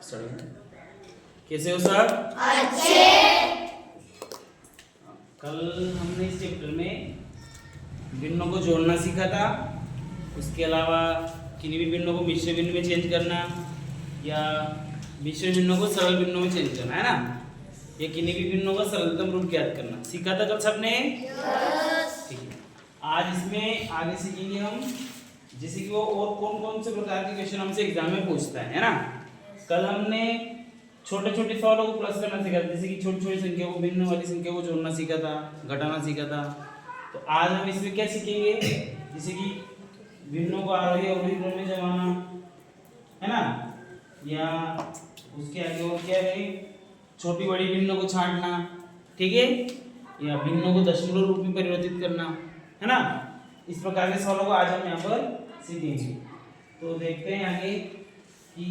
कैसे हो सर? अच्छे। कल हमने इस चैप्टर में भिन्नों को जोड़ना सीखा था। उसके अलावा किन्हीं भी भिन्नों को मिश्र भिन्न में चेंज करना या मिश्र भिन्नों को सरल भिन्नों में चेंज करना, है ना? या किन्हीं भी भिन्नों का सरलतम रूप ज्ञात करना सीखा था कल सबने। ठीक है, आज इसमें आगे सीखेंगे हम, जैसे कि वो और कौन कौन से प्रकार के क्वेश्चन हमसे एग्जाम में पूछता है ना। कल हमने छोटे छोटे सवालों को प्लस करना सीखा था, जैसे कि छोटी छोटी संख्या को भिन्न वाली संख्या को जोड़ना सीखा था, घटाना सीखा था। तो आज हम इसमें क्या सीखेंगे, जैसे कि भिन्नों को आरोही अवरोही क्रम में जमाना, है ना, या उसके आगे और क्या है, छोटी बड़ी भिन्नों को छांटना, ठीक है, या भिन्नों को दशमलव रूप में परिवर्तित करना, है ना। इस प्रकार के सवालों को आज हम यहाँ पर सीखेंगे। तो देखते हैं आगे कि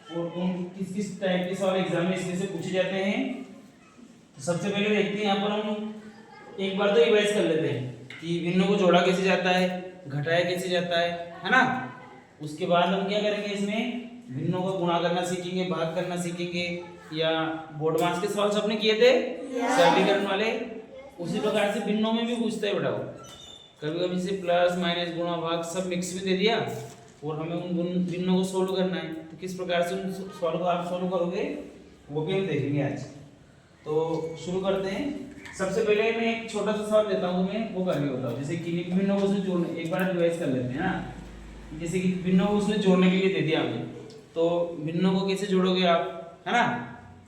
और कौन किस किस टाइप के सवाल एग्जाम में इसमें से पूछे जाते हैं। तो सबसे पहले देखते हैं, यहाँ पर हम एक बार तो रिवाइज कर लेते हैं कि भिन्नों को जोड़ा कैसे जाता है, घटाया कैसे जाता है ना। उसके बाद हम क्या करेंगे, इसमें भिन्नों को गुणा करना सीखेंगे, भाग करना सीखेंगे, या बोर्ड मार्क्स के सवाल सबने किए थे सरलीकरण वाले। उसी प्रकार से भिन्नों में भी पूछता है बेटा, कभी कभी से प्लस माइनस गुणा भाग सब मिक्स में दे दिया और हमें उन भिन्नों को सोल्व करना है। तो किस प्रकार से उन सवाल को आप सोल्व करोगे वो भी हम देखेंगे आज। तो शुरू करते हैं। सबसे पहले मैं एक छोटा सा सवाल देता हूँ, मैं वो करके बताओ। जैसे किन्हीं भिन्नों को उसमें जोड़ने, एक बार रिवाइज कर लेते हैं ना। जैसे कि भिन्नों को उसमें जोड़ने के लिए दे दिया हमें, तो भिन्नों को कैसे जोड़ोगे आप, है ना।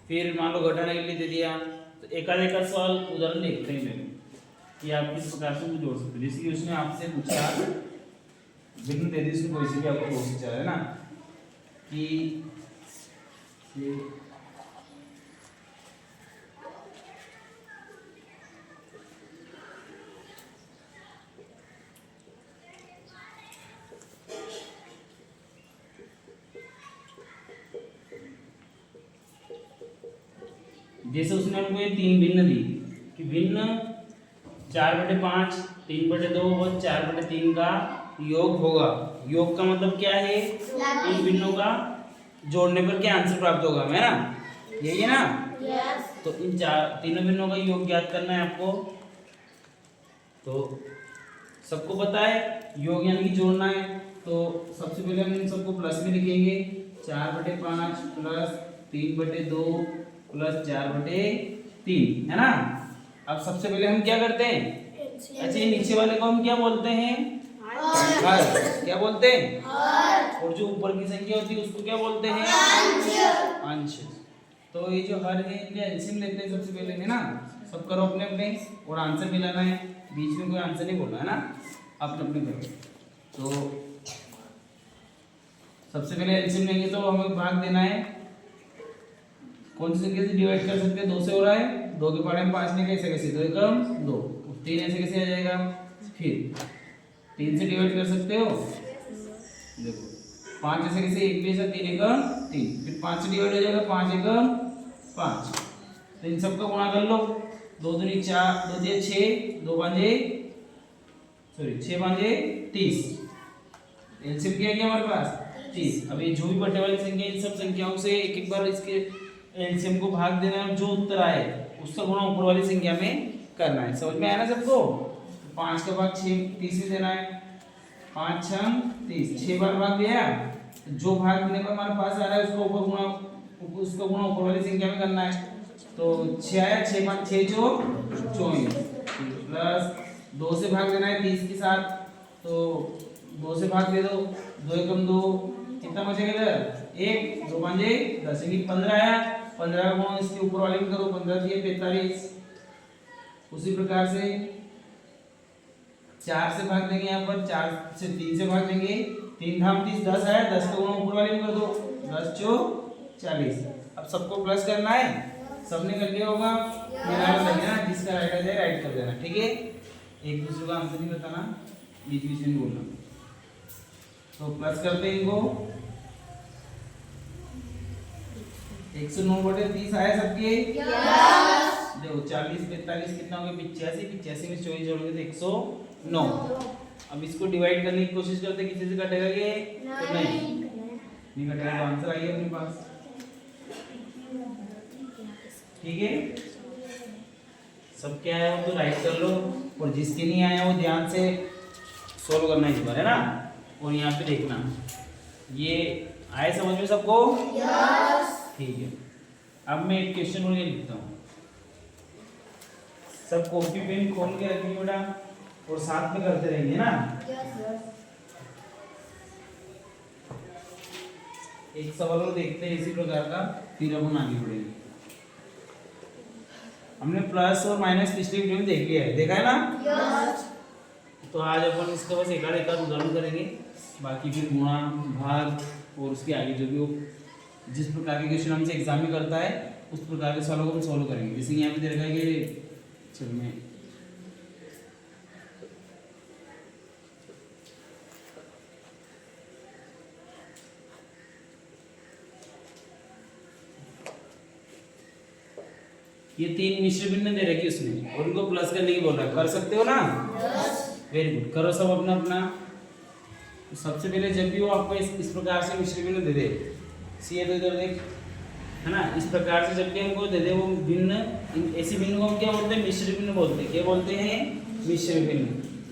फिर मान लो घटाने के लिए दे दिया, तो एक आध सवाल उदाहरण देखते हैं पहले कि आप किस प्रकार से जोड़ सकते हो। जैसे कि उसने आपसे पूछा, भिन्न दे दी उसने कोई से भी आपको प्रोसेस चला है ना, कि जैसे उसने हमको ये तीन भिन्न दी कि भिन्न 4/5, 3/2 और 4/3 का योग होगा। योग का मतलब क्या है, इन भिन्नों का जोड़ने पर क्या आंसर प्राप्त होगा, है ना, यही है ना। तो इन तीनों भिन्नों का योग ज्ञात करना है आपको। तो सबको पता है योग यानी कि जोड़ना है। तो सबसे पहले हम इन सबको प्लस में लिखेंगे, 4/5 प्लस 3/2 प्लस 4/3, है ना। अब सबसे पहले हम क्या करते हैं, अच्छा ये नीचे वाले को हम क्या बोलते हैं, हर। क्या बोलते हैं, हर। और जो ऊपर की संख्या होती है उसको क्या बोलते हैं, अंश। अंश। तो ये जो हर है इनका एलसीएम लेते हैं सबसे पहले, है ना। सब करो अपने अपने, और आंसर मिलाना है, बीच में कोई आंसर नहीं बोलना है ना, अपने अपने करो। तो सबसे पहले एलसीएम लेंगे तो हमें भाग देना है। कौन सी संख्या से डिवाइड कर सकते हैं, 2 से हो रहा है, 2 के पाड़े में 5 ने कैसे कैसे, 2 एकम 2, 3 ऐसे कैसे आ जाएगा, फिर 3 से डिवाइड कर सकते हो, देखो 5 ऐसे कैसे, 1 भी ऐसा, 3 एकम 3, फिर 5 से डिवाइड हो जाएगा, 5 एकम 5। तो इन सबका गुणा कर लो, 2 दूनी 4, 2 दिए 6, 2 पांजे 6 पांजे 30। एलसीएम क्या है हमारे पास 30। अब ये जो भी बटे वाली संख्या, इन सब संख्याओं से एक एक बार इसके एलसीएम को भाग देना है, जो उत्तर आए उसका गुणा ऊपर वाली संख्या में करना है। समझ में आया ना सबको। 5 का भाग 6 30 में देना है, 5 6 30, 6 बार भाग दिया, जो भाग देने पर हमारे पास आ रहा है उसको ऊपर गुणा, उसका गुणा ऊपर वाली संख्या में करना है। तो 6 आया, 6 5 6 4 24 प्लस 2 से भाग देना है 30 के साथ, तो 2 से भाग दे दो, 2 एकम 2, कितना बचेगा इधर 1, 2 पांजे 10, 15 आया, 15 का गुणा इसके ऊपर वाले में करो, 15 दिए 45। उसी प्रकार से 4 से भाग देंगे, यहाँ पर 4 से 3 से भाग देंगे, 3 धाम 30, 10 आया, 10 का गुणा ऊपर वाले में कर दो, 10 चौक 40। अब सबको प्लस करना है, सबने कर लिया होगा, मिलाना है ना, जिसका राइट आ जाए राइट कर देना, ठीक है। एक दूसरे का आंसर नहीं बताना, बीच बीच में बोलना। तो प्लस करते हैं इनको, 109/30 आया सबके, देखो 40 45 कितना हो गया, 85, 85 में 24 जोड़ोगे तो 109। अब इसको डिवाइड करने की कोशिश करते, किसी से कटेगा ये, तो नहीं कटेगा, तो आंसर आइए अपने पास। ठीक है, सब क्या आया हो तो राइट कर लो, और जिसके नहीं आया वो ध्यान से सोल्व करना इस बार, है ना। और यहाँ पे देखना, ये आए समझ में सबको? यस। ठीक है, अब मैं एक क्वेश्चन और ये लिखता हूँ, सब कॉपी पेन खोल के रखिए बेटा, और साथ में करते रहेंगे ना। एक सवाल और देखते हैं इसी प्रकार का, फिर अपन आगे बढ़ेंगे। हमने प्लस और माइनस पिछले वीडियो में देख लिया है, देखा है ना? यस। तो आज अपन इसका बस एक आध उदाहरण करेंगे, बाकी फिर गुणा भाग और उसके आगे जो भी वो जिस प्रकार के क्वेश्चन हमसे एग्जाम में करता है उस प्रकार के सवालों को हम सॉल्व करेंगे। जैसे यहाँ पे दे रखा है कि चल मैं ये 3 मिश्र भिन्न दे रखी उसने और उनको प्लस करने की बोल रहा है, कर सकते हो ना? यस। वेरी गुड, करो सब अपना अपना। तो सबसे पहले जब भी वो आपको इस प्रकार से मिश्र भिन्न दे दे, सी तो इधर देख, है ना, इस प्रकार से जब भी हमको दे दे वो भिन्न, ऐसी भिन्न को हम क्या बोलते हैं? मिश्र भिन्न बोलते हैं। क्या बोलते हैं? मिश्र भिन्न।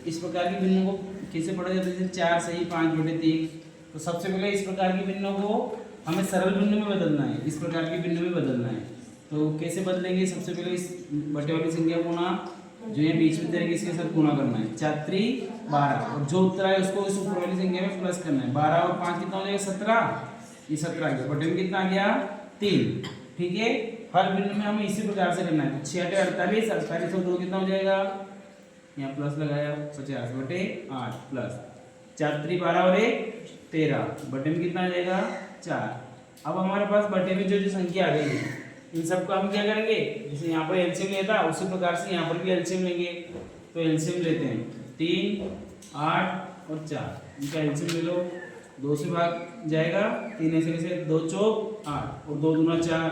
इस प्रकार की भिन्न को कैसे पढ़ा जाता है? जैसे 4 सही 5/3। तो सबसे पहले इस प्रकार की भिन्न को हमें सरल भिन्न में बदलना है, इस प्रकार की भिन्न में बदलना है। तो कैसे बदलेंगे? सबसे पहले इस बटे वाली संख्या गुणा जो ये बीच में तरीके इसके साथ गुणा करना है, 4 3 12, और जो उत्तर है उसको इस ऊपर वाली संख्या में प्लस करना है। 12 और 5 कितना हो जाएगा? 17, ये 17 आ गया। बटे में कितना आ गया? 3। ठीक है, हर भिन्न में हमें इसी प्रकार से करना है। 6 8 48, 48 और 2 कितना हो जाएगा? यहाँ प्लस लगाया, 50/8 प्लस 4 3 12 और 1 13, बटे में कितना आ जाएगा? 4। अब हमारे पास बटे में जो जो संख्या आ गई है इन सबको हम क्या करेंगे? जैसे यहाँ पर एलसीएम लिया था उसी प्रकार से यहाँ पर भी एलसीएम लेंगे। तो एलसीएम लेते हैं, 3 8 और 4, इनका एलसीएम ले लो, 2 से भाग जाएगा, 3 ऐसे कैसे, 2 चौक 8 और 2 दूना 4,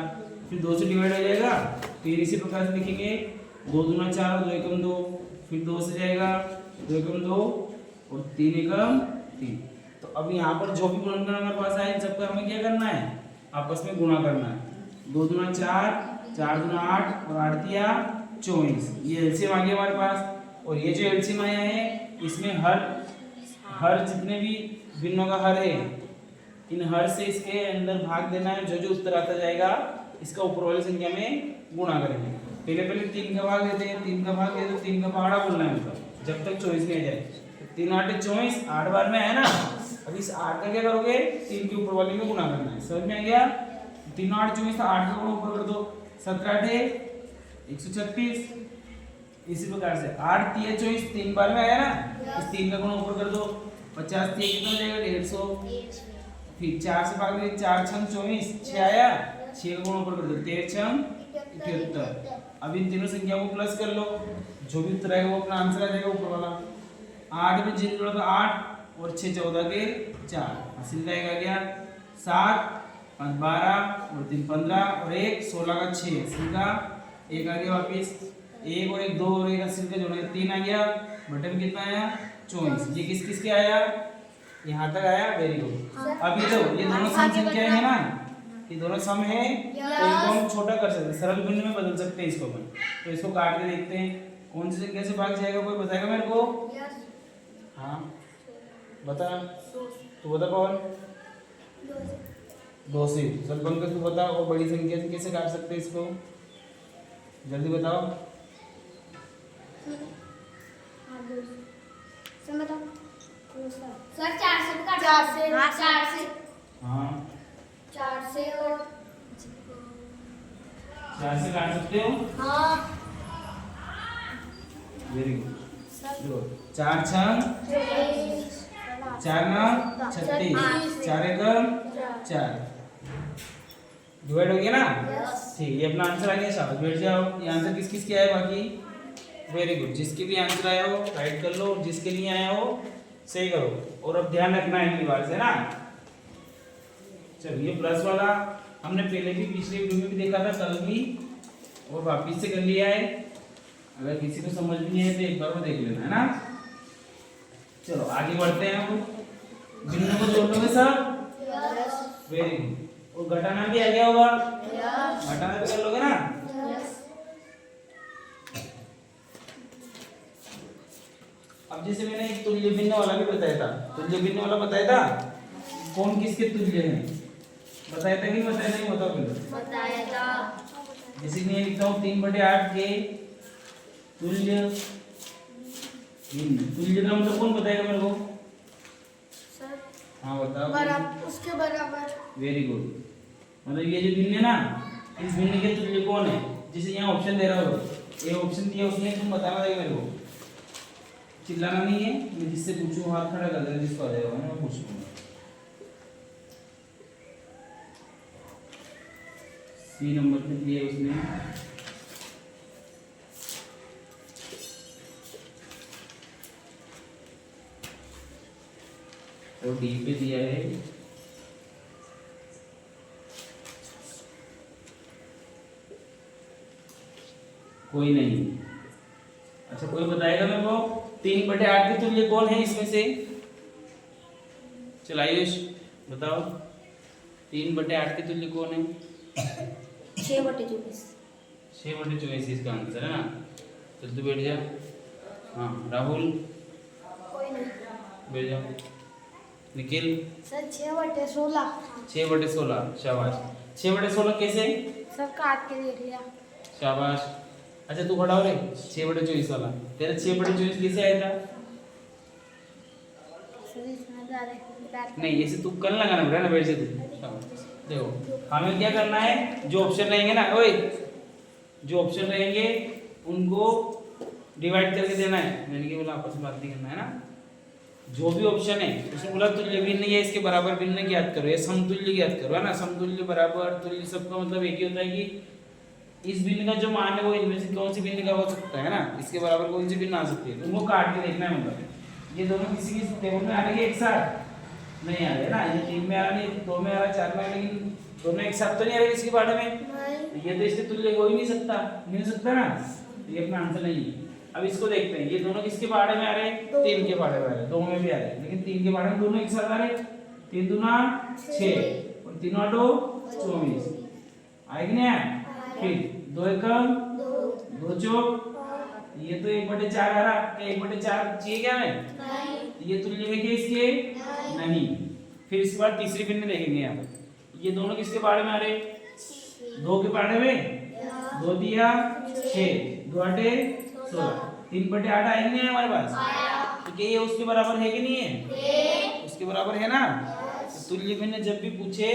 फिर 2 से डिवाइड हो जाएगा। फिर इसी प्रकार से लिखेंगे, 2 दूना 4 और 2 एकम 2, फिर 2 से जाएगा, 2 एकम 2 और 3 एकम 3। तो अब यहाँ पर जो भी गुणनखंड हमारे पास आए इन सबका हमें क्या करना है? आपस में गुणा करना है। 2 दूना 4, 4 दूना 8 और 8 तिया 24, ये एलसीएम आ गया हमारे पास। और ये जो एलसीएम आया है इसमें हर जितने भी भिन्नों का हर है, इन हर से इसके अंदर भाग देना है। जो जो उत्तर आता जाएगा इसका ऊपर वाली संख्या में गुणा करेंगे। पहले 3 का भाग देते हैं, 3 का भाग दे तो 3 का पहाड़ा बोलना है मतलब, जब तक 24 नहीं आ जाए। 3 8 24, 8 बार में है ना। अब इस 8 का क्या करोगे? 3 के ऊपर वाले में गुणा करना है। समझ में आ गया? 3 8 24 था, 8 का गुणा ऊपर कर दो, 17 8 136। इसी प्रकार से 8 3 24, 3 बार में आया ना, इस 3 का गुणा ऊपर कर दो, 50 3 कितना हो जाएगा? 150। फिर 4 से भाग में 4 6 24, 6 आया, 6 का गुणा ऊपर कर दो, 13 6 78। अब इन तीनों संख्या को प्लस कर लो, जो भी उत्तर आएगा वो अपना आंसर आ जाएगा ऊपर वाला। 8 में जिन जोड़ा तो 8 और 6 14 के 4, हासिल का एक आ गया 7 5 12 और 3 15 और 1 16 का 6, हासिल का एक आ गया वापिस, 1 और 1 2 और 1 हासिल का जोड़ा 3 आ गया। बटे में कितना आया? 24। ये किस किस के आया? यहाँ तक आया, वेरी गुड। अब ये दोनों सम संख्या है ना, ये दोनों सम है, तो इनको हम छोटा कर सकते हैं, सरल भिन्न में बदल सकते हैं इसको अपन। तो इसको काट के देखते हैं कौन सी संख्या से भाग जाएगा, कोई बताएगा मेरे को? हाँ बता, तू बता पवन। 2 से। चल पंकज तू बता, और बड़ी संख्या से कैसे काट सकते हैं इसको, जल्दी बताओ। सर 4 से काट, 4 से, हाँ 4 से और 4 से काट सकते हो। हाँ वेरी गुड। 4 6 4 9 36, 4 एकम 4, डिवाइड हो गया ना। ठीक, ये अपना आंसर आ गया। शाबाश, बैठ जाओ। ये आंसर किस किस के आया बाकी? Very good. जिसके भी आंसर आया हो राइट कर लो, जिसके लिए आया हो सही करो। और अब ध्यान रखना है अगली बार से ना। चलिए, प्लस वाला हमने पहले भी पिछले वीडियो में भी देखा था, कल भी, और वापिस से कर लिया है। अगर किसी को समझ नहीं है तो एक बार वो देख लेना, है ना। चलो आगे बढ़ते हैं। हम भिन्नों को जोड़ लोगे सब? Very good. और घटाना भी आ गया होगा, यस घटाना भी कर लोगे ना। यस अब जैसे मैंने एक तुल्य भिन्न वाला भी बताया था, तुल्य भिन्न वाला बताया था, कौन किसके तुल्य है बताया था कि नहीं बताया था, नहीं बताओ पहले। बताया था जैसे कि मैं लिखता हूँ 3/8 के तुल्य भिन्न। तुल्य का मतलब कौन बताएगा मेरे को? सर हाँ बताओ। बराबर उसके बराबर वेरी गुड। मतलब ये जो भिन्न है ना, इस भिन्न के तुल्य कौन है? जैसे यहाँ ऑप्शन दे रहा हो, ये ऑप्शन दिया उसने, तुम बताना देगा मेरे को, चिल्लाना नहीं है। मैं जिससे पूछूं हाथ खड़ा कर देना, जिसको आ जाएगा मैं पूछ लूंगा। सी नंबर पे दिया है उसने, और डी पे दिया है कोई नहीं। अच्छा कोई बताएगा मेरे को 3/8 के तुल्य कौन है इसमें से? चल आयुष बताओ 3/8 के तुल्य कौन है? 6/24 6/24 इसका आंसर है ना। चल तू बैठ जा। हाँ राहुल कोई नहीं बैठ जाओ। निखिल सर 6/16 6/16 शाबाश। 6/16 कैसे? सर काट के देख लिया शाबाश। अच्छा तू खड़ा हो रे, 6/24 वाला तेरा 6/24 कैसे आया था? सर इसमें ज़्यादा नहीं ऐसे तू कल लगाना पड़ेगा ना, बैठ से तू। शाबाश। देखो हमें क्या करना है, जो ऑप्शन रहेंगे ना, ओए जो ऑप्शन रहेंगे उनको डिवाइड करके देना है। मैंने क्या बोला, आपस में बात नहीं करना है ना। जो भी ऑप्शन है उसमें बोला तुल्य भिन्न या इसके बराबर भिन्न ज्ञात करो या समतुल्य ज्ञात करो, है ना। समतुल्य बराबर तुल्य सबका मतलब एक ही होता है कि इस भिन्न का जो मान है वो इनमें से कौन सी भिन्न का हो सकता है ना, इसके बराबर कौन सी भिन्न आ सकती है, उनको काट के देखना है। मतलब ये दोनों किसी किसी टेबल में आ रहे एक साथ नहीं आ रहे ना, ये 3 में आ रहे, 2 में आ रहा, 4 में आ रहा, लेकिन दोनों एक साथ तो नहीं आ रहे इसके बारे में। नहीं ये तो इसके तुल्य हो ही नहीं सकता, नहीं हो सकता ना, ये अपना आंसर नहीं है। अब इसको देखते हैं, ये दोनों किसके बारे में आ रहे हैं? 3 के बारे में आ रहे हैं, 2 में भी आ रहे हैं, लेकिन 3 के बारे में दोनों एक साथ आ रहे हैं। 3 दूना 6 और 3 8 24 आएगी ना। फिर 2 एकम 2 चौक, ये तो 1/4 आ रहा, क्या 1/4 चाहिए क्या हमें? ये तुल्य है क्या इसके? नहीं। फिर इसके बाद तीसरी भिन्न देखेंगे यहाँ पर, ये दोनों किसके बारे में आ रहे हैं? 2 के बारे में, 2 दिया 6, 2 8 16, 3/8 आएंगे हमारे पास। तो क्या ये उसके बराबर है कि नहीं है? उसके बराबर है ना। तो तुल्य भिन्न जब भी पूछे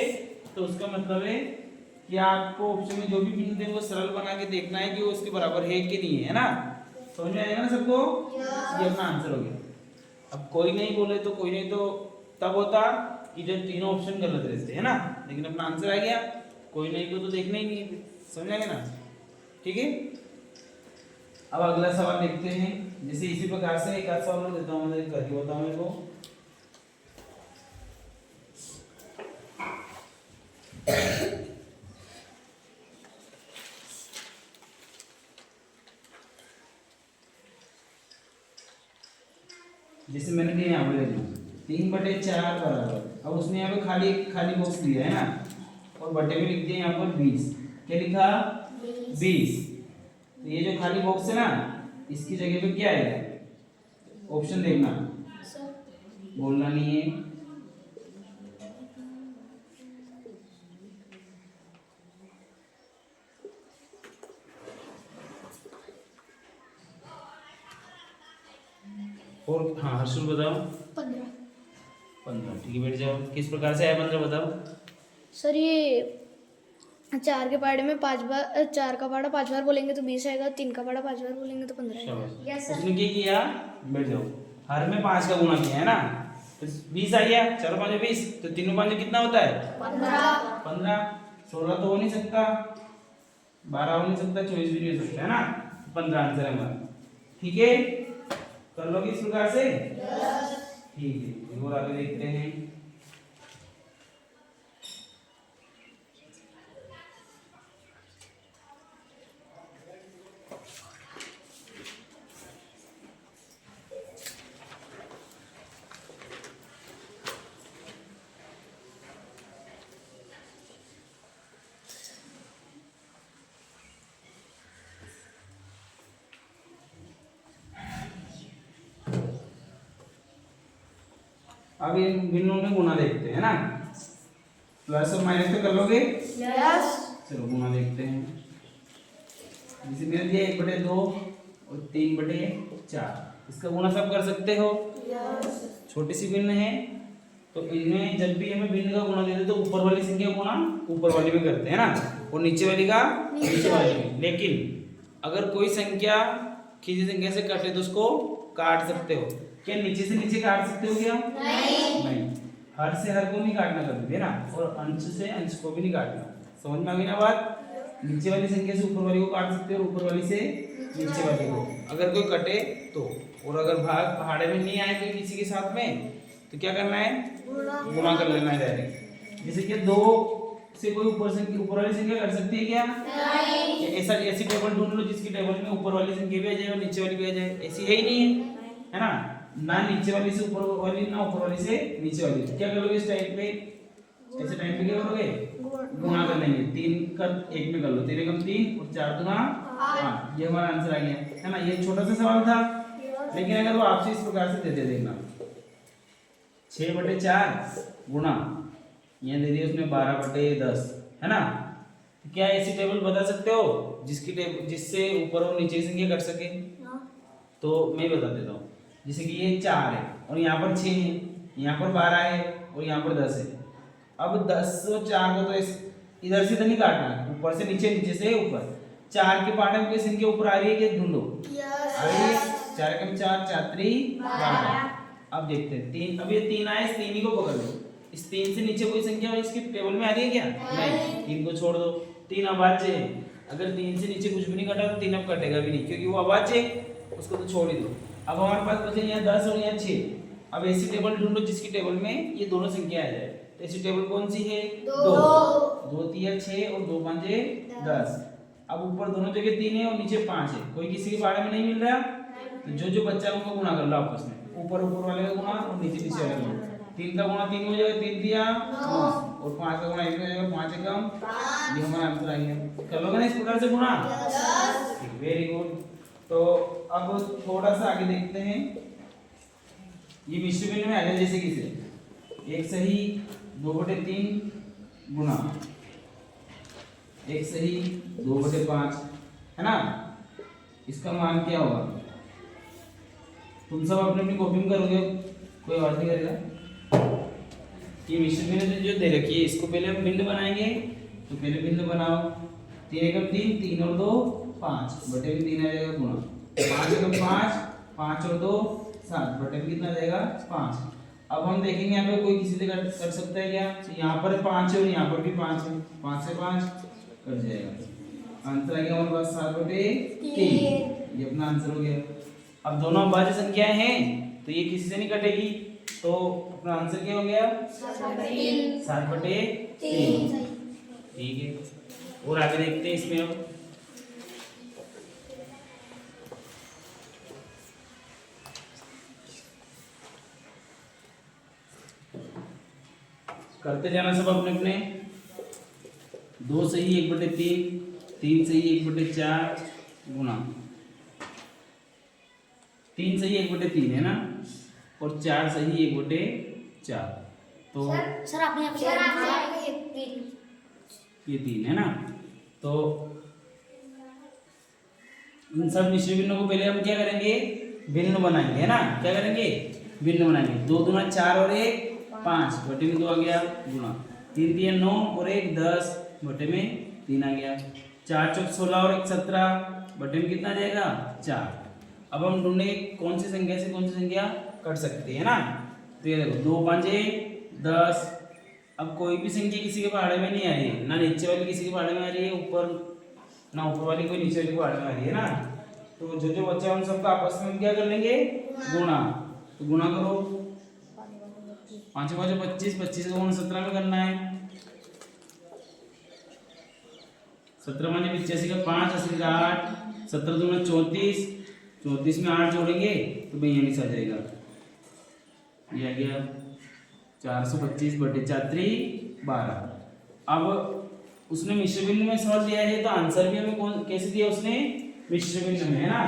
तो उसका मतलब है कि आपको ऑप्शन में जो भी भिन्न दे वो सरल बना के देखना है कि वो उसके बराबर है कि नहीं है ना। समझ में आएगा ना सबको? ये अपना आंसर हो गया। अब कोई नहीं बोले तो कोई नहीं, तो तब होता कि जब तीनों ऑप्शन गलत रहते हैं ना, लेकिन अपना आंसर आ गया। कोई नहीं को तो देखना ही नहीं है, समझ आएगा ना। ठीक है, अब अगला सवाल देखते हैं। जैसे इसी प्रकार से एक आध सवाल और देता हूँ, मैं करके बताओ मेरे को। जैसे मैंने दिया यहाँ पे 3/4 बराबर, अब उसने यहाँ पे खाली खाली बॉक्स दिया है ना, और बटे में लिख दिया यहाँ पर 20। क्या लिखा? 20। तो ये जो खाली बॉक्स है ना, इसकी जगह पे क्या है? ऑप्शन देखना, बोलना नहीं है। और हाँ हर्षुल बताओ। 15 ठीक है, बैठ जाओ। किस प्रकार से आया 15 बताओ। सर ये 4 के पहाड़े में 5 बार, 4 का पहाड़ा 5 बार बोलेंगे तो 20 आएगा, 3 का पहाड़ा 5 बार बोलेंगे तो 15 आएगा। शाबाश। उसने क्या किया? बैठ जाओ। हर में 5 का गुणा किया है ना, तो 20 आ गया। 4 5 20, तो 3 5 कितना होता है? 15। 16 तो हो नहीं सकता, 12 हो नहीं सकता, 24 भी नहीं हो सकता, है ना। 15 आंसर है हमारा। ठीक है, कर लोगे इस प्रकार से? ठीक है, और आगे देखते हैं। अब इन भिन्नों में गुना देखते हैं ना, प्लस और माइनस तो कर लोगे। चलो गुना देखते हैं। जैसे मैंने दिया 1/2 और 3/4, इसका गुना सब कर सकते हो। छोटी सी भिन्न है तो इनमें जब भी हमें भिन्न का गुना देते तो ऊपर वाली संख्या गुना ऊपर वाली में करते हैं ना, और नीचे वाली का नीचे वाली में। लेकिन अगर कोई संख्या किसी संख्या से कटे तो उसको काट सकते हो। क्या नीचे से नीचे काट सकते हो क्या? नहीं। हर से हर को नहीं काटना कभी भी ना, और अंश से अंश को भी नहीं काटना। समझ में आ गई ना बात? नीचे वाली संख्या से ऊपर वाली को काट सकते हो, ऊपर वाली से नीचे वाली को, अगर कोई कटे तो। और अगर भाग पहाड़े में नहीं आए कोई किसी के साथ में तो क्या करना है? गुणा कर लेना है डायरेक्ट। जैसे कि 2 से कोई ऊपर वाली संख्या कर सकती है क्या? नहीं। ऐसी टेबल ढूंढ लो जिसकी टेबल में ऊपर वाली संख्या भी आ जाए और नीचे वाली भी आ जाए। ऐसी है ही नहीं है ना? ना नीचे वाली से ऊपर वाली, ना ऊपर वाली से नीचे वाली। क्या करोगे इस टाइप पे? ऐसे टाइप पे क्या करोगे? गुणा कर लेंगे। 3 का 1 में कर लो, 3 एकम 3 और 4 दूना 8। ये हमारा आंसर आ गया है ना। ये छोटा सा सवाल था, लेकिन अगर वो आपसे इस प्रकार से दे देखना 6/4 गुणा, ये दे दिया उसने 12/10, है ना। क्या ऐसी टेबल बता सकते हो जिसकी टेबल जिससे ऊपर और नीचे की संख्या कर सके? तो मैं बता देता हूँ। जैसे कि ये 4 है और यहाँ पर 6 है, यहाँ पर 12 है और यहाँ पर 10 है। अब 10 और 4 को तो इधर से तो नहीं काटना, ऊपर से नीचे, नीचे से ऊपर। 4 के पार्ट में कोई संख्या ऊपर आ रही है क्या? ढूंढो। आ रही है। 4 एकम 4, 4 3 12। अब देखते हैं 3, अब ये 3 आया, इस 3 ही को पकड़ लो। इस 3 से नीचे कोई संख्या इसकी टेबल में आ रही है क्या? नहीं। 3 को छोड़ दो। 3 अभाज्य है, अगर 3 से नीचे कुछ भी नहीं कटा तो 3 अब कटेगा भी नहीं, क्योंकि वो अभाज्य है, उसको तो छोड़ ही दो। अब हमारे पास बचे यहाँ 10 और यहाँ 6। अब ऐसी टेबल ढूंढो जिसकी टेबल में ये दोनों संख्या आ जाए। तो ऐसी टेबल कौन सी है? 2 3 6 और 2 5 10। अब ऊपर दोनों जगह 3 है और नीचे 5 है, कोई किसी के बारे में नहीं मिल रहा, तो जो जो बच्चा उनको गुणा कर लो आपस में। ऊपर वाले का गुणा और नीचे वाले का गुणा। 3 का गुणा 3 हो जाएगा, 3 दिया 9, और 5 का गुणा 1 हो जाएगा, 5 एकम। ये हमारा आंसर आ गया। कर लोगे ना इस प्रकार से गुणा? Very good. तो अब थोड़ा सा आगे देखते हैं। ये मिश्र भिन्न में आ जाए, जैसे कि इसे 1 सही 2/3 गुणा 1 सही 2/5, है ना। इसका मान क्या होगा? तुम सब अपनी अपनी कॉपी में करोगे, कोई आवाज नहीं करेगा। ये मिश्र भिन्न जो दे रखी है इसको पहले हम भिन्न बनाएंगे। तो पहले भिन्न बनाओ। 3 एकम 3, 3 और 2 5, बटे में 3 आ जाएगा गुणा। 5 एकम 5, 5 और 2 7, बटे में कितना आ जाएगा? 5। अब हम देखेंगे यहाँ पे कोई किसी से कर सकता है क्या? तो यहाँ पर 5 है और यहाँ पर भी 5 है, 5 से 5 कट जाएगा। आंसर आ गया हमारे पास 7/3। ये अपना आंसर हो गया। अब दोनों अभाज्य संख्याएं हैं तो ये किसी से नहीं कटेगी, तो अपना आंसर क्या हो गया? 7/3। ठीक है, और आगे देखते हैं इसमें। अब करते जाना सब अपने अपने। 2 सही 1/3, 3 सही 1/4 गुणा 3 सही 1/3 है ना, और 4 सही 1/4। तो सर आपने ये 3 है ना। तो इन सब मिश्र भिन्नों को पहले हम क्या करेंगे? भिन्न बनाएंगे, है ना। क्या करेंगे? भिन्न बनाएंगे। 2 दूना 4 और 1 5, बटे में 2 आ गया गुणा। 3 3 9 और 1 10, बटे में 3 आ गया। 4 चौक 16 और 1 17, बटे में कितना आ जाएगा? 4। अब हम ढूंढेंगे कौन सी संख्या से कौन सी संख्या कट सकती है ना। तो ये देखो 2 5 10। अब कोई भी संख्या किसी के पहाड़े में नहीं आ रही है, ना नीचे वाली किसी के पहाड़े में आ रही है, ऊपर ना ऊपर वाली कोई नीचे वाली पहाड़े में आ रही है ना। तो जो जो बच्चा उन सबका आपस में क्या कर लेंगे? गुणा। तो गुणा करो। 5 5 25, 25 का गुणा 17 में करना है। 17 5 85 का 5, 80 का 8, 17 दूना 34, 34 में 8 जोड़ेंगे तो बयालीस आ जाएगा। ये आ गया 425 बटे 4 12। अब उसने मिश्र भिन्न में सवाल दिया है तो आंसर भी हमें कौन कैसे दिया? उसने मिश्र भिन्न में, है ना।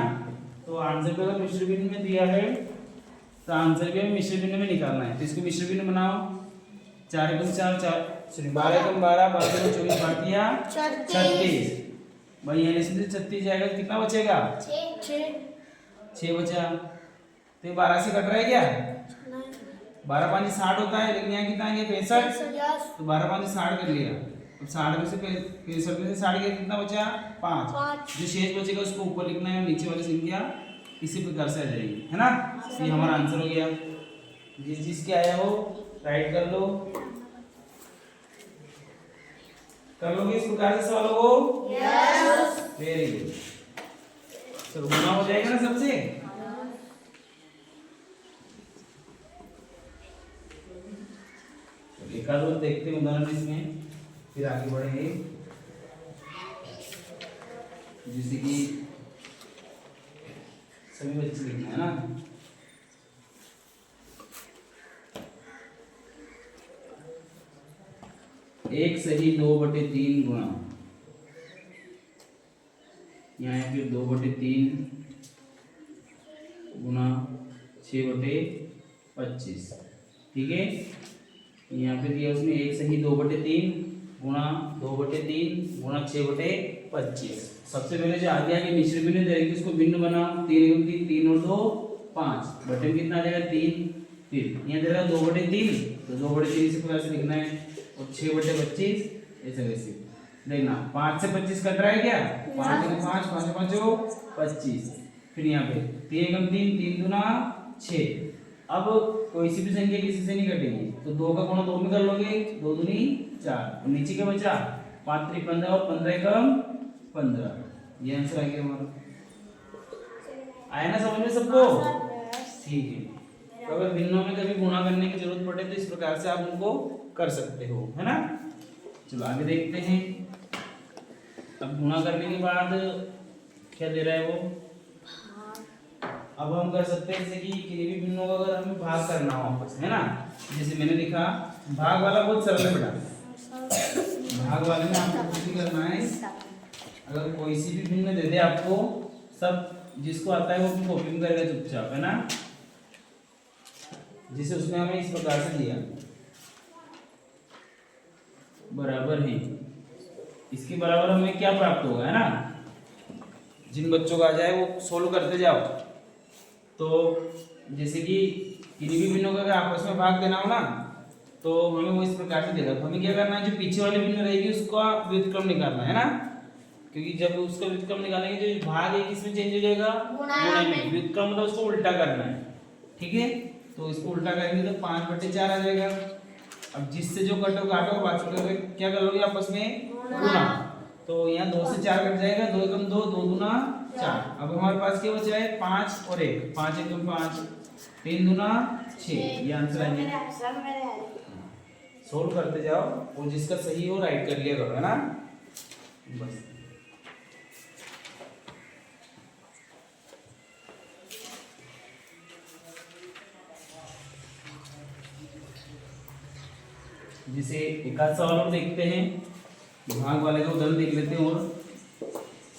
तो आंसर पे अगर मिश्र भिन्न में दिया है तो आंसर भी हमें मिश्र भिन्न में निकालना है। तो इसको मिश्र भिन्न बनाओ। 4 एकम 4 सॉरी 12 एकम 12 12 एकम 24 बाकिया 36। भाई यहाँ से 36 जाएगा तो कितना बचेगा? 6 बचा। तो ये 12 से कट रहा है क्या? 12 5 60 होता है, लेकिन यहाँ कितना आ गया? 65। तो 12 5 60 कर लिया। अब 60 में से 65 में से 60 गया, कितना बचा? 5। जो शेष बचेगा उसको ऊपर लिखना है और नीचे वाली संख्या इसी प्रकार से आ जाएगी, है ना? ये हमारा आंसर हो गया। जिस चीज के आया हो राइट कर लो। कर लोगे इस प्रकार से सवालों को? यस। Very good. चलो गुना हो जाएगा ना सबसे? एक आध और देखते हैं उदाहरण इसमें, फिर आगे बढ़ेंगे। जैसे कि सभी बच्चे लिखना है ना। एक सही 2/3 गुणा, यहाँ है फिर 2/3 गुणा 6/25, ठीक है। यहाँ पे दिया उसमें एक सही 2/3 गुणा 2/3 गुणा 6/25। सबसे पहले जो आगे आगे मिश्र भिन्न दे रही उसको भिन्न बनाओ। 3 एकम 3 3 और 2 5 बटे में कितना आ जाएगा? 3। फिर यहाँ दे रहा 2/3 तो 2/3 इसी प्रकार से लिखना है और 6/25 ऐसे वैसे देखना। 5 से 25 कट रहा है क्या? 5 एकम 5 5 5 25। फिर यहाँ पे 3 एकम 3 3 दूना 6। अब कोई सी भी संख्या किसी से नहीं कटेगी तो 2 का गुणा 2 में कर लोगे, 2 दूनी 4 और नीचे क्या बचा? 5 3 15 और 15 एकम 15। ये आंसर आ गया हमारा। आया ना समझ में सबको? ठीक है। तो अगर भिन्नों में कभी गुणा करने की जरूरत पड़े तो इस प्रकार से आप उनको कर सकते हो, है ना। चलो आगे देखते हैं। अब गुणा करने के बाद क्या दे रहा है वो? अब हम कर सकते हैं जैसे कि किसी भी भिन्नों का अगर हमें भाग करना हो आपस में, है ना। जैसे मैंने लिखा भाग वाला बहुत सरल है बेटा। भाग वाले में आपको कुछ नहीं करना है। अगर कोई सी भी भिन्न दे दे आपको, सब जिसको आता है वो अपनी कॉपी में करेगा चुपचाप, है ना। जिसे उसने हमें इस प्रकार से दिया बराबर है, इसके बराबर हमें क्या प्राप्त होगा, है ना। जिन बच्चों का आ जाए वो सोल्व करते जाओ। तो जैसे कि किन्हीं भी भिन्नों का अगर आपस में भाग देना हो ना तो हमें वो इस प्रकार से देगा। तो हमें क्या करना है, जो पीछे वाली भिन्न रहेगी उसका व्युत्क्रम निकालना है ना। क्योंकि जब उसका व्युत्क्रम निकालेंगे जो भाग है किसमें चेंज हो जाएगा? गुणे में। व्युत्क्रम मतलब उसको उल्टा करना है, ठीक है। तो इसको उल्टा करेंगे तो 5/4 आ जाएगा। अब जिससे जो कटो काटो बाकी करोगे क्या कर लोगे आपस में? गुणा। तो यहाँ 2 से 4 कट जाएगा, 2 एकम 2 2 दूना 4। अब हमारे पास क्या बचा है? 5 और 1 5 एकम 5 3 दूना 6। ये आंसर है। सोल्व करते जाओ और जिसका सही हो राइट कर लिया करो, है ना। बस जिसे एक आध सवाल और देखते हैं, भाग वाले का उदाहरण देख लेते हैं और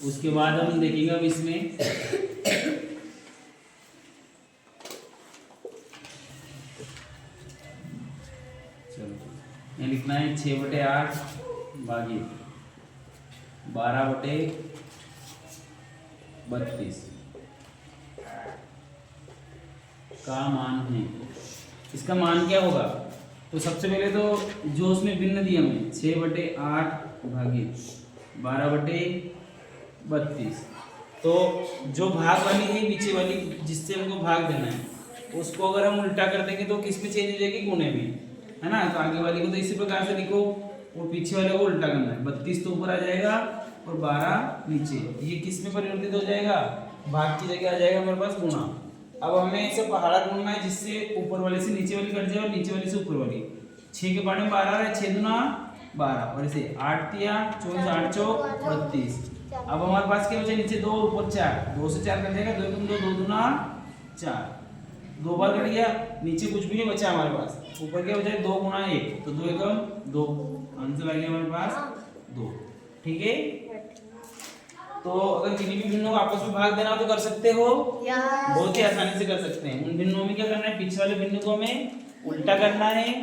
उसके बाद हम देखेंगे अब इसमें चलो ये लिखना है 6/8 भागी 12/32 का मान है। इसका मान क्या होगा? तो सबसे पहले तो जो उसमें भिन्न दिया हमें 6/8 भागी 12/32। तो जो भाग वाली है नीचे वाली जिससे हमको भाग देना है उसको अगर हम उल्टा कर देंगे तो किस में चेंज हो जाएगी? गुणे में, है ना। तो आगे वाली को तो इसी प्रकार से लिखो और पीछे वाले को उल्टा करना है। 32 तो ऊपर आ जाएगा और 12 नीचे। ये किस में परिवर्तित हो जाएगा? भाग की जगह आ जाएगा हमारे पास गुणा। अब हमें इसे पहाड़ा ढूंढना है जिससे ऊपर वाले से नीचे वाली कट जाए और नीचे वाली से ऊपर वाली। 6 के पहाड़े में 12 है, 6 दूना 12 और इसे 8 तिया 24 8 चौक 32। अब हमारे पास क्या बचा? नीचे 2 ऊपर 4, 2 से 4 कट जाएगा, 2 एकम 2 2 दूना 4, 2 बार कट गया। नीचे कुछ भी नहीं बचा हमारे पास, ऊपर क्या बचा? 2 गुणा 1 तो 2 एकम 2। आंसर आ गया हमारे पास 2, ठीक है। तो अगर किन्हीं भी भिन्नों को आपस में भाग देना हो तो कर सकते हो, बहुत ही आसानी से कर सकते हैं। उन भिन्नों में क्या करना है, पीछे वाले भिन्न को हमें उल्टा करना है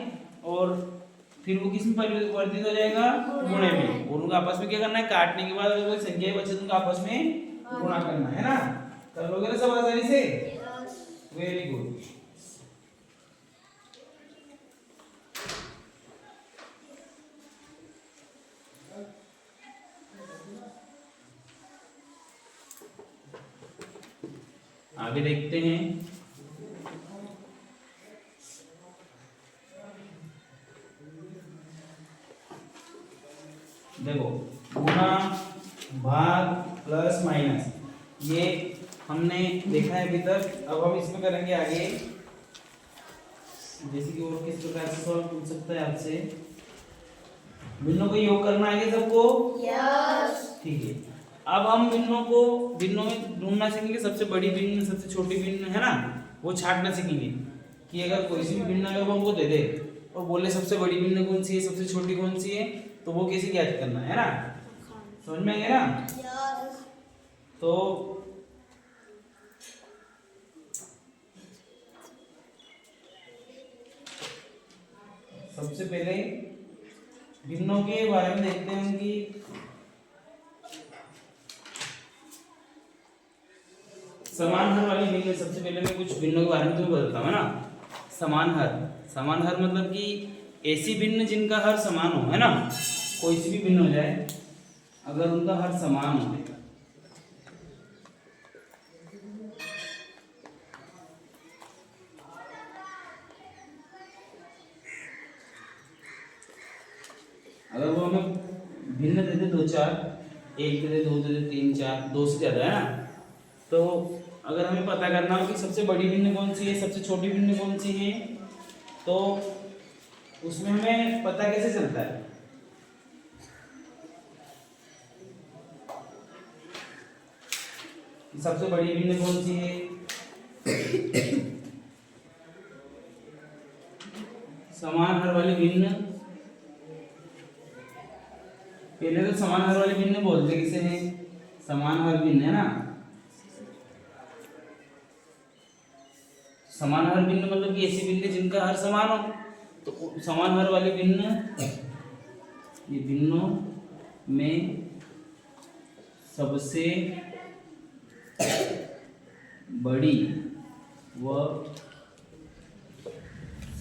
और फिर वो किस में परिवर्तित हो जाएगा, गुणे में। और उनका आपस में क्या करना है, काटने के बाद अगर कोई संख्या बचे तो उनका आपस में गुणा करना है ना। कर लोगे ना सब आसानी से? Very good. आगे देखते हैं। देखो, गुणा, भाग, प्लस, माइनस, ये हमने देखा है अभी तक। अब हम इसमें करेंगे आगे, जैसे कि और किस प्रकार से सवाल पूछ सकता है आपसे। भिन्नों को योग करना है क्या सबको? यस। ठीक है। अब हम भिन्नों में ढूंढना सीखेंगे, सबसे बड़ी भिन्न, सबसे छोटी भिन्न, है ना, वो छांटना सीखेंगे। कि अगर कोई सी भी भिन्न अगर वो हमको दे दे और बोले सबसे बड़ी भिन्न कौन सी है, सबसे छोटी कौन सी है, तो वो कैसे ज्ञात करना है ना। समझ में आ गया ना? यस। तो सबसे पहले भिन्नों के बारे में देखते हैं कि समान हर वाली भिन्न। सबसे पहले मैं कुछ भिन्नों के बारे में तुम्हें बताता हूँ, है ना। समान हर मतलब कि ऐसी भिन्न जिनका हर समान हो, है ना। कोई सी भी भिन्न हो जाए, अगर उनका हर समान हो। अगर वो हमें भिन्न दे दे दो चार, एक दे दे, दो दे दे, तीन चार, दो से ज्यादा, है ना। तो अगर हमें पता करना हो कि सबसे बड़ी भिन्न कौन सी है, सबसे छोटी भिन्न कौन सी है, तो उसमें हमें पता कैसे चलता है? सबसे बड़ी भिन्न कौन सी है? समान हर वाली भिन्न। पहले तो समान हर वाली भिन्न बोलते किसे हैं? समान हर भिन्न, है ना। समान हर भिन्न मतलब कि ऐसी भिन्न जिनका हर समान हो। तो समान हर वाली भिन्न, ये भिन्नों में सबसे बड़ी व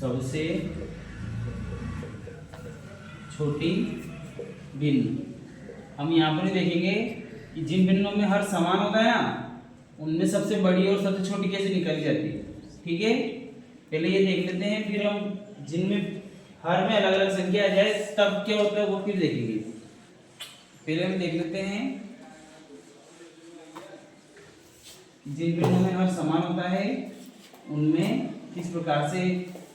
सबसे छोटी भिन्न। हम यहाँ पर ही देखेंगे कि जिन भिन्नों में हर समान होता है ना, उनमें सबसे बड़ी और सबसे छोटी कैसे निकाली जाती है। ठीक है, पहले ये देख लेते हैं, फिर हम जिनमें हर में अलग अलग संख्या आ जाए तब क्या होता है वो फिर देखेंगे। पहले हम देख लेते हैं जिन भिन्नों में हर समान होता है उनमें किस प्रकार से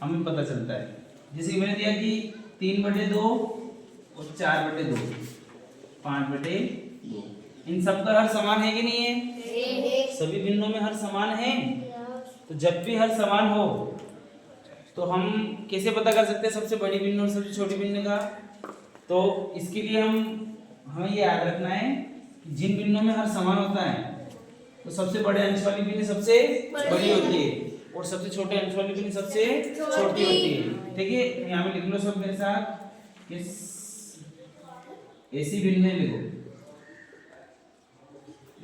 हमें पता चलता है। जैसे कि मैंने दिया कि 3/2 और 4/2, 5/2, इन सबका हर समान है कि नहीं है? सभी भिन्नों में हर समान है। तो जब भी हर समान हो तो हम कैसे पता कर सकते हैं सबसे बड़ी भिन्न और सबसे छोटी भिन्न का? तो इसके लिए हमें ये याद रखना है कि जिन भिन्नों में हर समान होता है तो सबसे बड़े अंश वाली भिन्न सबसे बड़ी होती है और सबसे छोटे अंश वाली भिन्न सबसे छोटी होती है। ठीक है, यहाँ पे लिख लो सब मेरे साथ, ऐसी भिन्न लिखो,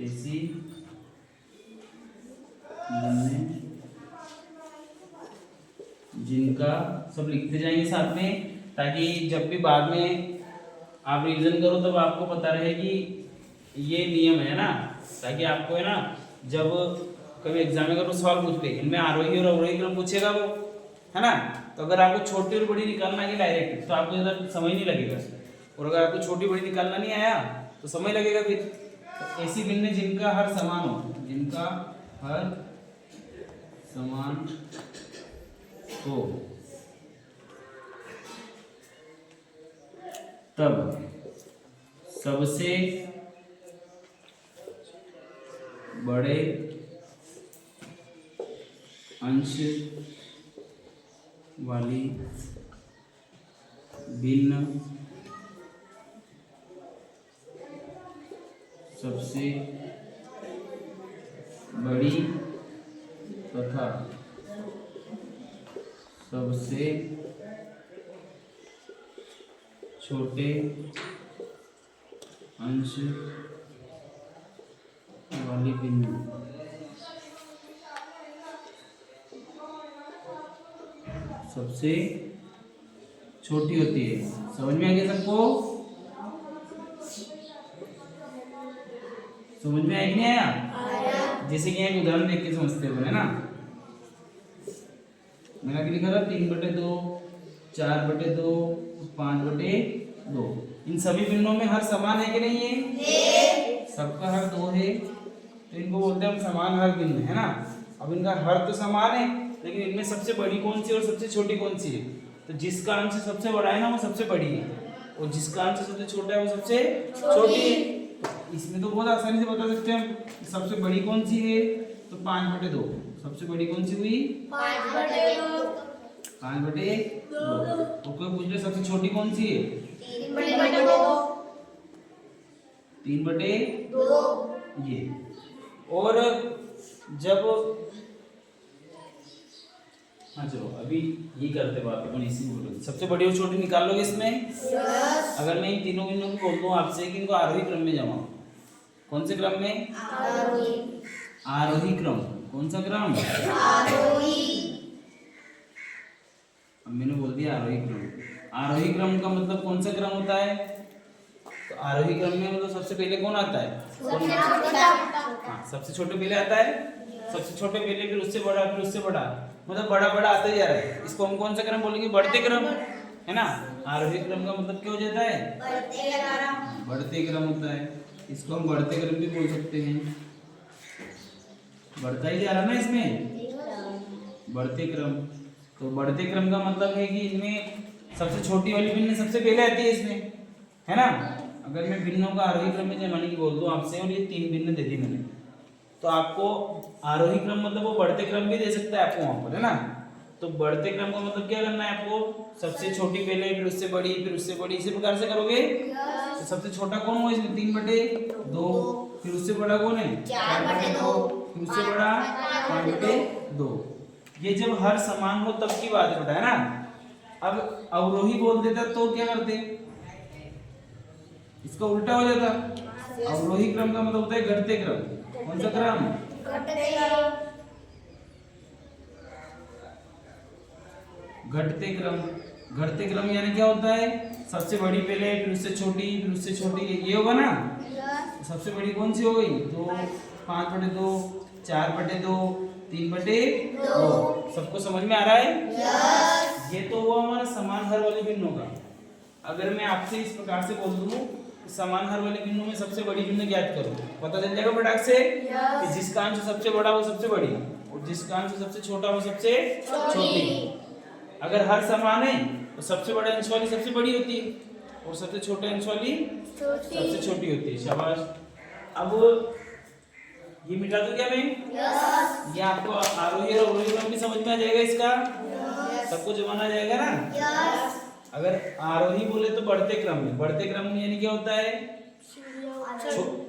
ऐसी भिन्न जिनका, सब लिखते जाएंगे साथ में, ताकि जब भी बाद में आप रिवीजन करो तब आपको पता रहे कि ये नियम है ना। ताकि आपको, है ना, जब कभी एग्जाम में अगर सवाल पूछते इनमें आरोही और अवरोही क्रम पूछेगा वो, है ना, तो अगर आपको छोटी और बड़ी निकालना है डायरेक्ट तो आपको ज़्यादा समय नहीं लगेगा। और अगर आपको छोटी बड़ी निकालना नहीं आया तो समय लगेगा फिर। तो ऐसी भिन्न जिनका हर समान हो, जिनका हर समान हो, तब सबसे बड़े अंश वाली भिन्न सबसे बड़ी तथा सबसे छोटे अंश वाली बिंदु सबसे छोटी होती है। समझ में आ गया सबको? समझ में आया कि नहीं आया? जैसे कि एक उदाहरण देख के समझते हो, है ना। मैंने लिखा था 3/2, 4/2, 5/2। इन सभी बिंदुओं में हर समान है कि नहीं है? सबका हर 2 है, तो इनको बोलते हैं हम समान हर बिंदु, है ना। अब इनका हर तो समान है, लेकिन इनमें सबसे बड़ी कौन सी और सबसे छोटी कौन सी है? तो जिसका अंश सबसे बड़ा है ना वो सबसे बड़ी है, और जिसका अंश सबसे छोटा है वो सबसे छोटी है। इसमें तो बहुत आसानी से बता सकते हैं हम सबसे बड़ी कौन सी है, तो 5/2। सबसे बड़ी कौन सी हुई? 5/2। 5/2। तो कोई पूछ ले सबसे छोटी कौन सी है? 3/2। 3/2 ये। और जब हाँ चलो अभी ये करते बात अपन इसी बोलोगे। सबसे बड़ी और छोटी निकाल लोगे इसमें? अगर मैं इन तीनों बिंदुओं को बोलता हूँ आपसे कि इनको आरोही क्रम में जमाओ। कौन से क्रम में? आरोही क्रम। कौन सा क्रम? आरोही। अब मैंने बोल दिया आरोही क्रम। आरोही क्रम का मतलब कौन सा क्रम होता है? तो आरोही क्रम में मतलब सबसे पहले कौन आता है? हाँ, सबसे छोटे पहले आता है। सबसे छोटे पहले, फिर उससे बड़ा, फिर उससे बड़ा, मतलब बड़ा बड़ा आता ही जा रहा है। इसको हम कौन सा क्रम बोलेंगे? बढ़ते क्रम, है ना। आरोही क्रम का मतलब क्या हो जाता है? बढ़ते क्रम होता है। इसको हम बढ़ते क्रम भी बोल सकते हैं। बढ़ता ही जा रहा ना इसमें, बढ़ते क्रम। तो बढ़ते क्रम का मतलब है कि इनमें सबसे छोटी वाली बिंदु सबसे पहले आती है इसमें, है ना। अगर मैं बिंदुओं का आरोही क्रम में जमाने की बोल दूं आपसे, और ये 3 बिंदु दे दी मैंने, तो आपको आरोही क्रम मतलब वो बढ़ते क्रम भी दे सकता है आपको वहां पर, है ना। तो बढ़ते क्रम का मतलब क्या करना है आपको? सबसे छोटी पहले, फिर उससे बड़ी, फिर उससे बड़ी, इसी प्रकार से करोगे। तो सबसे छोटा कौन हुआ इसमें? 3/2। फिर उससे बड़ा कौन है? 4/2। फिर उससे बड़ा 5/2। ये जब हर समान हो तब की बात है बेटा, है ना। अब अवरोही बोल देता तो क्या करते? इसका उल्टा हो जाता। अवरोही क्रम का मतलब होता है घटते क्रम। कौन सा क्रम? घटते क्रम। घटते क्रम यानी क्या होता है? सबसे बड़ी पहले, फिर उससे छोटी, फिर उससे छोटी, ये होगा ना। सबसे बड़ी कौन सी हो गई? तो 5/2, 4/2, 3/2। सबको समझ में आ रहा है? ये तो हुआ हमारा समान हर वाले बिंदु का। अगर मैं आपसे इस प्रकार से बोल दूं समान हर वाले बिंदु में सबसे बड़ी बिंदु ज्ञात करो, पता चल जाएगा फटाक से कि जिसका अंश सबसे बड़ा वो सबसे बड़ी, और जिसका अंश सबसे छोटा वो सबसे छोटी। अगर हर समान है तो सबसे बड़े अंश वाली सबसे बड़ी होती है, और सबसे छोटे अंश वाली सबसे छोटी होती है। शाबाश। अब ये मिटा दूं क्या मैं? ये आपको आरोही और अवरोही क्रम भी समझ में आ जाएगा इसका? सबको जमाना जाएगा ना। अगर आरोही बोले तो बढ़ते क्रम में। बढ़ते क्रम में यानी क्या होता है?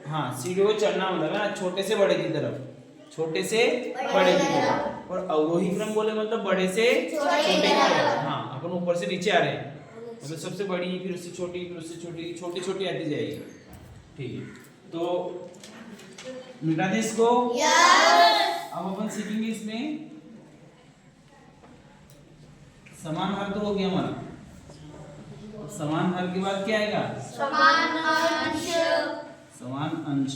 हाँ, सीढ़ियों को चढ़ना मतलब है ना, छोटे से बड़े की तरफ, छोटे से बड़े की तरफ। और अवरोही क्रम बोले मतलब बड़े से छोटे की तरफ। हाँ, अपन ऊपर से नीचे आ रहे हैं, मतलब सबसे बड़ी, फिर उससे छोटी, फिर उससे छोटी, छोटी छोटी आती जाएगी। ठीक है, तो मिटा दे इसको। अब अपन सीखेंगे इसमें समान हर तो हो गया हमारा। समान हर के बाद क्या आएगा? समान अंश। समान अंश।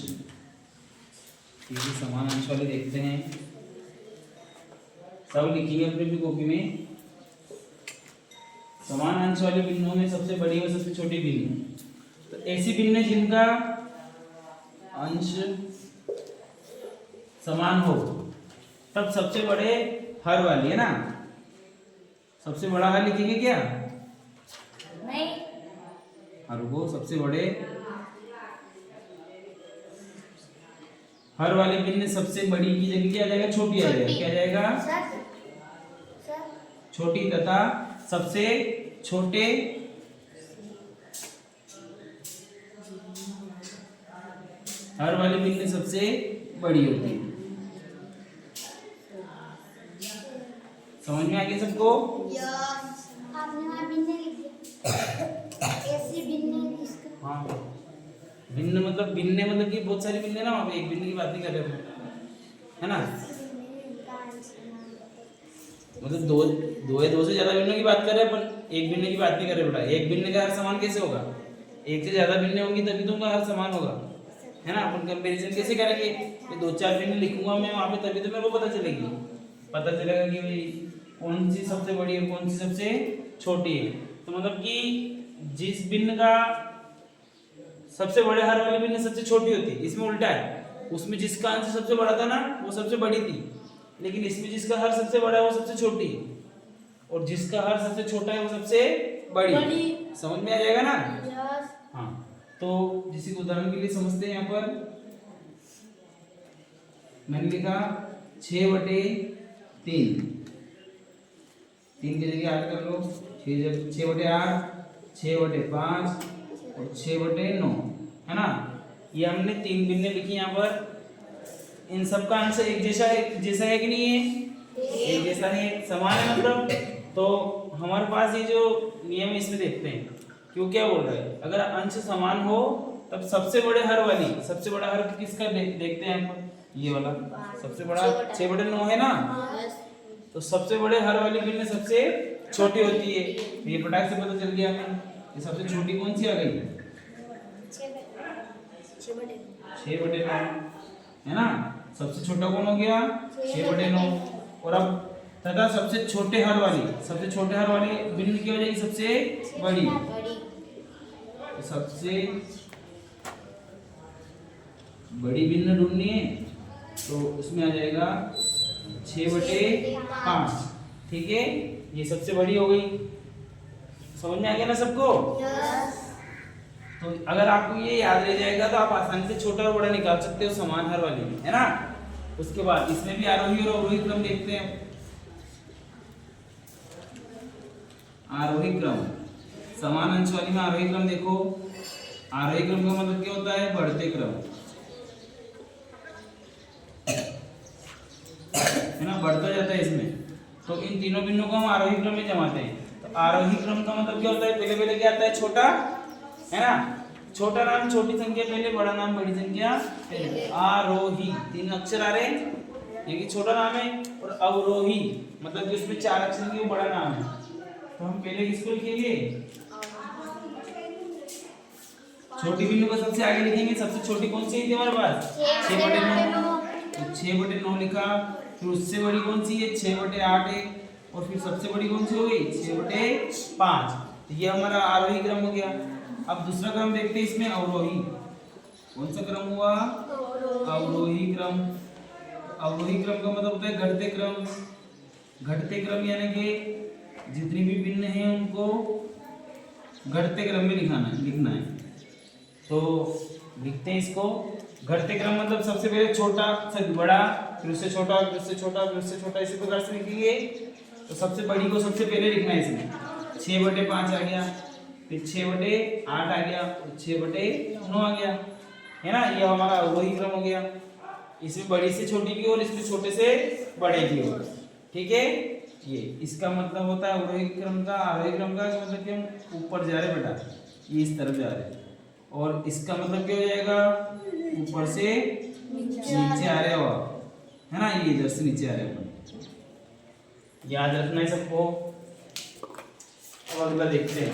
ठीक है, समान अंश वाले देखते हैं। सब लिखेंगे अपनी अपनी कॉपी में। समान अंश वाले बिंदुओं में सबसे बड़ी और सबसे छोटी बिंदु, तो ऐसी बिंदु जिनका अंश समान हो तब सबसे बड़े हर वाली, है ना। सबसे बड़ा हर लिखेंगे क्या? नहीं। हर को सबसे बड़े हर वाले बिंदु सबसे बड़ी की जगह क्या आ जाएगा? छोटी आ जाएगा। क्या आ जाएगा? छोटी तथा सबसे छोटे हर वाली भिन्न सबसे बड़ी होती है। समझ में आ गया सबको? आपने वहाँ भिन्न लिख दिया। ऐसे भिन्न किसका? हाँ, भिन्न मतलब कि बहुत सारी भिन्न है ना, वहाँ पे एक भिन्न की बात नहीं कर रहे हम, है ना? मतलब दो से ज्यादा भिन्नों की बात कर रहे हैं, पर एक भिन्न की बात नहीं कर रहे बेटा। एक भिन्न का हर समान कैसे होगा? एक से ज्यादा भिन्न होंगी तभी तो उनका हर समान होगा, है ना? अपन कंपैरिजन कैसे करेंगे? मैं 2-4 भिन्न लिखूंगा मैं वहाँ पे, तभी तो मेरे को पता चलेगा कि भाई कौन सी सबसे बड़ी है, कौन सी सबसे छोटी है। तो मतलब कि जिस भिन्न का सबसे बड़े हर वाली भिन्न सबसे छोटी होती है, इसमें उल्टा है। उसमें जिसका अंश सबसे बड़ा था ना वो सबसे बड़ी थी, लेकिन इसमें जिसका हर सबसे बड़ा है वो सबसे छोटी है, और जिसका हर सबसे छोटा है वो सबसे बड़ी। समझ में आ जाएगा ना? हाँ, तो जिस उदाहरण के लिए समझते हैं, यहाँ पर मैंने लिखा 6/3, 3 की जगह 8 कर लो, 6/8, 6/5 और 6/9, है ना? ये हमने 3 भिन्न लिखी यहाँ पर। इन सब का आंसर एक जैसा है कि नहीं है? एक जैसा है, समान है मतलब। तो हमारे पास ये जो नियम है इसमें देखते हैं क्यों क्या बोल रहा है। अगर अंश समान हो तब सबसे बड़े हर वाली, सबसे बड़ा हर किसका देखते हैं हम, ये वाला सबसे बड़ा 6/9 है ना? तो सबसे बड़े हर वाली भिन्न सबसे छोटी होती है। तो ये फटाक से पता चल गया हमें। ये सबसे छोटी कौन सी आ गई? 6/9, है ना? सबसे छोटा कौन हो गया? 6/9। और अब तथा सबसे छोटे हर वाली भिन्न की हो जाएगी सबसे बड़ी। तो सबसे बड़ी भिन्न ढूंढनी है तो उसमें आ जाएगा 6/5, ठीक है? ये सबसे बड़ी हो गई। समझ में आ गया ना सबको? तो अगर आपको ये याद रह जाएगा तो आप आसानी से छोटा और बड़ा निकाल सकते हो समान हर वाले में, है ना? उसके बाद इसमें भी आरोही और अवरोही क्रम देखते हैं। आरोही क्रम, समान अंश वाली में आरोही क्रम देखो। आरोही क्रम का मतलब क्या होता है? बढ़ते क्रम, है ना? बढ़ता जाता है इसमें। तो इन तीनों भिन्नों को हम आरोही क्रम में जमाते हैं। तो आरोही क्रम का मतलब क्या होता है? पहले क्या आता है? छोटा, है ना? छोटा नाम छोटी संख्या पहले, बड़ा नाम बड़ी संख्या पहले। आरोही 3 अक्षर आ रहे हैं, ये छोटा नाम है। और अवरोही मतलब कि उसमें 4 अक्षर की वो बड़ा नाम है। तो हम पहले किसको लिखेंगे? छोटी भिन्न को सबसे आगे लिखेंगे। सबसे छोटी कौन सी है हमारे पास? 6/9। तो 6/9 लिखा। फिर उससे बड़ी कौन सी है? 6/8 है। और फिर सबसे बड़ी कौन सी हो गई? 6/5। तो ये हमारा आरोही क्रम हो गया। अब दूसरा क्रम देखते हैं इसमें, अवरोही। कौन सा क्रम हुआ? अवरोही क्रम। अवरोही क्रम का मतलब होता है घटते क्रम। घटते क्रम यानी कि जितनी भी भिन्न है उनको घटते क्रम में लिखना है। तो लिखते हैं इसको। घटते क्रम मतलब सबसे पहले छोटा फिर बड़ा, फिर उससे छोटा, फिर उससे छोटा, फिर उससे छोटा, इसी प्रकार से लिखेंगे। तो सबसे बड़ी को सबसे पहले लिखना है इसमें। 6/5 आ गया, फिर 6/8 आ गया, 6/9 आ गया, है ना? ये हमारा अवरोही क्रम हो गया। इसमें बड़ी से छोटी की ओर, इसमें छोटे से बड़े की ओर, ठीक है? ये इसका मतलब होता है अवरोही क्रम का। आरोही क्रम का मतलब कि हम ऊपर जा रहे बेटा, ये इस तरफ जा रहे हैं। और इसका मतलब क्या हो जाएगा? ऊपर से नीचे आ रहे हो, है ना? ये इधर से नीचे आ रहे हो। याद रखना है सबको। अब अगला देखते हैं।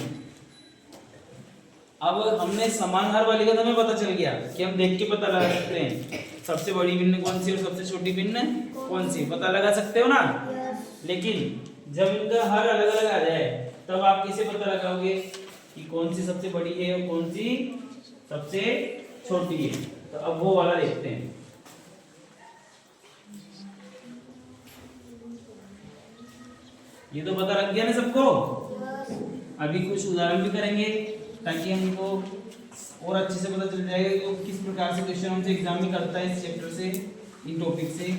अब हमने समान हर वाली का तो हमें पता चल गया कि हम देख के पता लगा सकते हैं सबसे बड़ी भिन्न कौन सी और सबसे छोटी भिन्न कौन सी, पता लगा सकते हो ना? लेकिन जब इनका हर अलग अलग आ जाए तब आप कैसे पता लगाओगे कि कौन सी सबसे बड़ी है और कौन सी सबसे छोटी है? तो अब वो वाला देखते हैं। ये तो पता लग गया ना सबको? अभी कुछ उदाहरण भी करेंगे ताकि हमको और अच्छे से पता चल जाएगा कि वो किस प्रकार से क्वेश्चन हमसे एग्जाम में करता है इस चैप्टर से, इन टॉपिक से।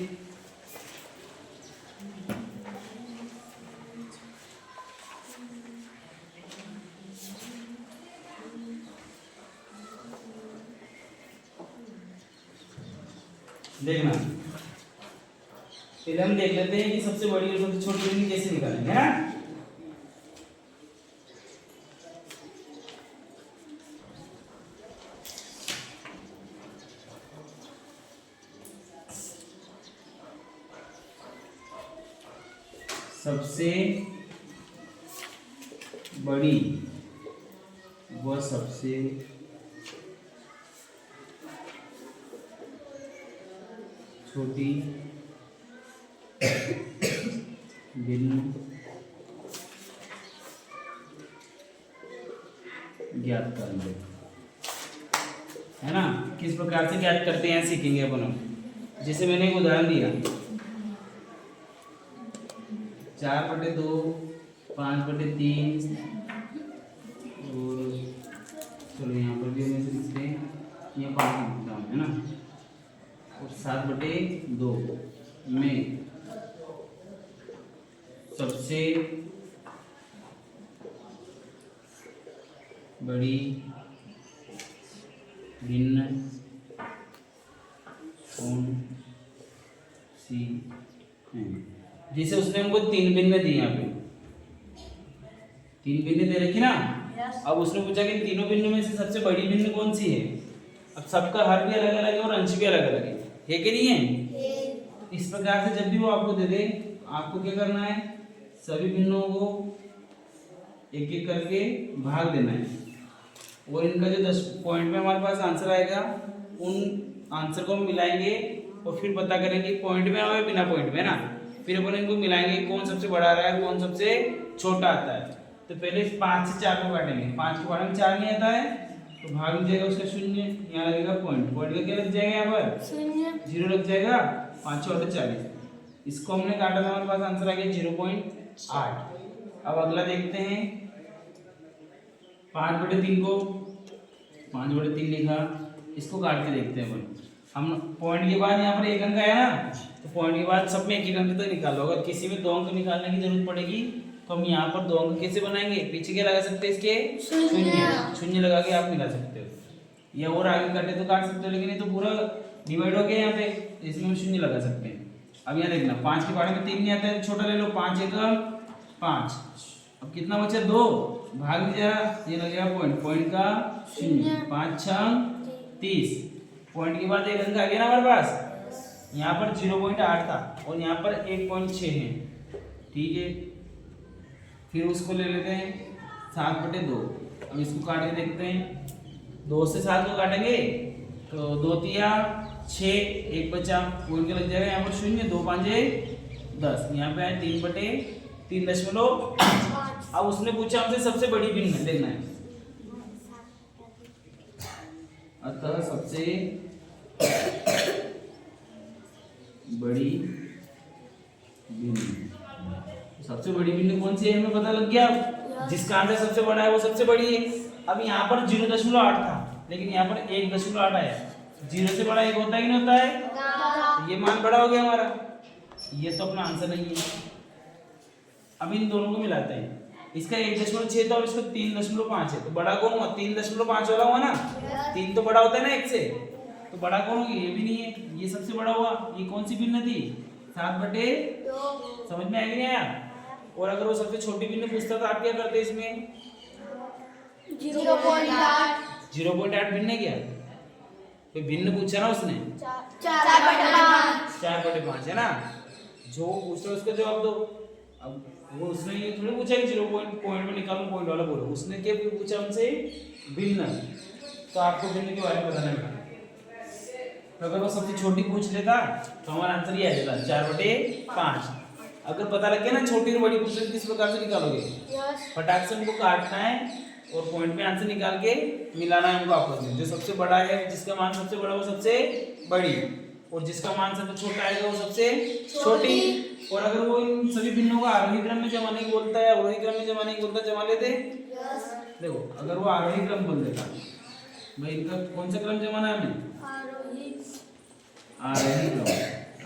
देखना, पहले हम देख लेते हैं कि सबसे बड़ी और सबसे छोटी भिन्न कैसे निकालेंगे, है ना। सबसे बड़ी व सबसे छोटी भिन्न ज्ञात कर लो, है ना। किस प्रकार से ज्ञात करते हैं सीखेंगे अपन हम। जैसे मैंने एक उदाहरण दिया, 4/2, 5/3 और चलो यहाँ पर भी हम ऐसे लिखते हैं, यहाँ 5 लिखता हूँ, है ना। और 7/2 में सबसे बड़ी भिन्न कौन सी है। जैसे उसने हमको 3 भिन्न दी, यहाँ पे 3 भिन्न दे रखी ना। अब उसने पूछा कि तीनों भिन्न में से सबसे बड़ी भिन्न कौन सी है। अब सबका हर भी अलग अलग है और अंश भी अलग अलग है कि नहीं है। इस प्रकार से जब भी वो आपको दे दे, आपको क्या करना है, सभी भिन्नों को एक एक करके भाग देना है और इनका जो 10 पॉइंट में हमारे पास आंसर आएगा, उन आंसर को हम मिलाएंगे और फिर पता करेंगे पॉइंट में आए बिना पॉइंट में, ना। फिर अपन इनको मिलाएंगे, कौन सबसे बड़ा आ रहा है, कौन सबसे छोटा आता है। तो पहले 5 से 4 को काटेंगे, 5 के बारे में 4 नहीं आता है तो भाग में जाएगा उसका 0, यहाँ लगेगा पॉइंट का क्या लग जाएगा, यहाँ पर 0 लग जाएगा। 5 × 40, इसको हमने काटा था, हमारे पास आंसर आ गया 0.8। अब अगला देखते हैं, 5/3 को 5/3 लिखा, इसको काट के देखते हैं अपन। हम पॉइंट के बाद यहाँ पर 1 अंक आया ना, तो पॉइंट के बाद सब में 1 अंक तो निकाल लो। अगर किसी में 2 अंक निकालने की जरूरत पड़ेगी तो हम यहाँ पर 2 अंक कैसे बनाएंगे, पीछे क्या लगा सकते हैं, इसके शून्य लगा के आप निकाल सकते हो। या और आगे काटे तो काट सकते हो, लेकिन ये तो पूरा डिवाइड हो गया यहाँ पे, इसमें हम 0 लगा सकते हैं। अब यहाँ देखना, 5 के बारे में 3 नहीं आता है, छोटा ले लो, 5 × 1 = 5। अब कितना बचा, 2, भाग में जा, ये लगेगा पॉइंट का 0, 5 × 6 = 30। पॉइंट के बाद 1 अंक आ गया ना हमारे पास, यहाँ पर 0.8 था और यहाँ पर 1.6 है, ठीक है। फिर उसको ले लेते हैं 7/2। अब इसको काट के देखते हैं, 2 से 7 को काटेंगे तो 2 × 6, 1 बचा, पॉइंट का लग जाएगा यहाँ पर 0, 2 × 5 = 10, यहाँ पे आए 3/3.5। अब उसने पूछा हमसे सबसे बड़ी भिन्न देखना है, अतः सबसे बड़ी भिन्न, सबसे बड़ी भिन्न कौन सी है हमें पता लग गया। जिसका आंसर सबसे बड़ा है वो सबसे बड़ी है। अब यहाँ पर 0.8 था, लेकिन यहाँ पर 1.8 आया। 0 से बड़ा 1 होता है कि नहीं होता है, तो ये मान बड़ा हो गया हमारा, ये तो अपना आंसर नहीं है। अब इन दोनों को मिलाते हैं, इसका 1.6 था और इसका 3.5 है, तो बड़ा कौन हुआ, 3.5 वाला हुआ ना। 3 तो बड़ा होता है ना 1 से, तो बड़ा कौन होगी, ये भी नहीं है, ये सबसे बड़ा हुआ। ये कौन सी भिन्न थी, 7/2। समझ में आया कि नहीं आया। और अगर वो सबसे छोटी भिन्न पूछता तो आप क्या करते इसमें, 0.8 भिन्न क्या, कोई भिन्न पूछा ना उसने, 4/5 है ना। जो पूछता है उसका जवाब दो। अब वो उसने ये थोड़ी पूछा कि 0 पॉइंट में निकालो, पॉइंट वाला बोलो, उसने क्या पूछा हमसे, भिन्न। तो आपको भिन्न के बारे में बताना है। तो अगर वो सबसे छोटी पूछ लेता तो हमारा आंसर ये आ जाता 4/5। अगर पता लग गया ना छोटी और बड़ी पूछ ले, किस प्रकार से निकालोगे, फटाक से उनको काटना है और पॉइंट में आंसर निकाल के मिलाना है उनको आपस में। जो सबसे बड़ा है, जिसका मान सबसे बड़ा वो सबसे बड़ी, और जिसका मान सबसे छोटा आएगा वो सबसे छोटी। और अगर वो इन सभी भिन्नों को आरोही क्रम में जमाने की बोलता है, अवरोही क्रम में जमाने की बोलता है, जमा लेते। देखो अगर वो आरोही क्रम बोल देता, भाई इनका कौन सा क्रम जमाना है हमें, आरोही क्रम।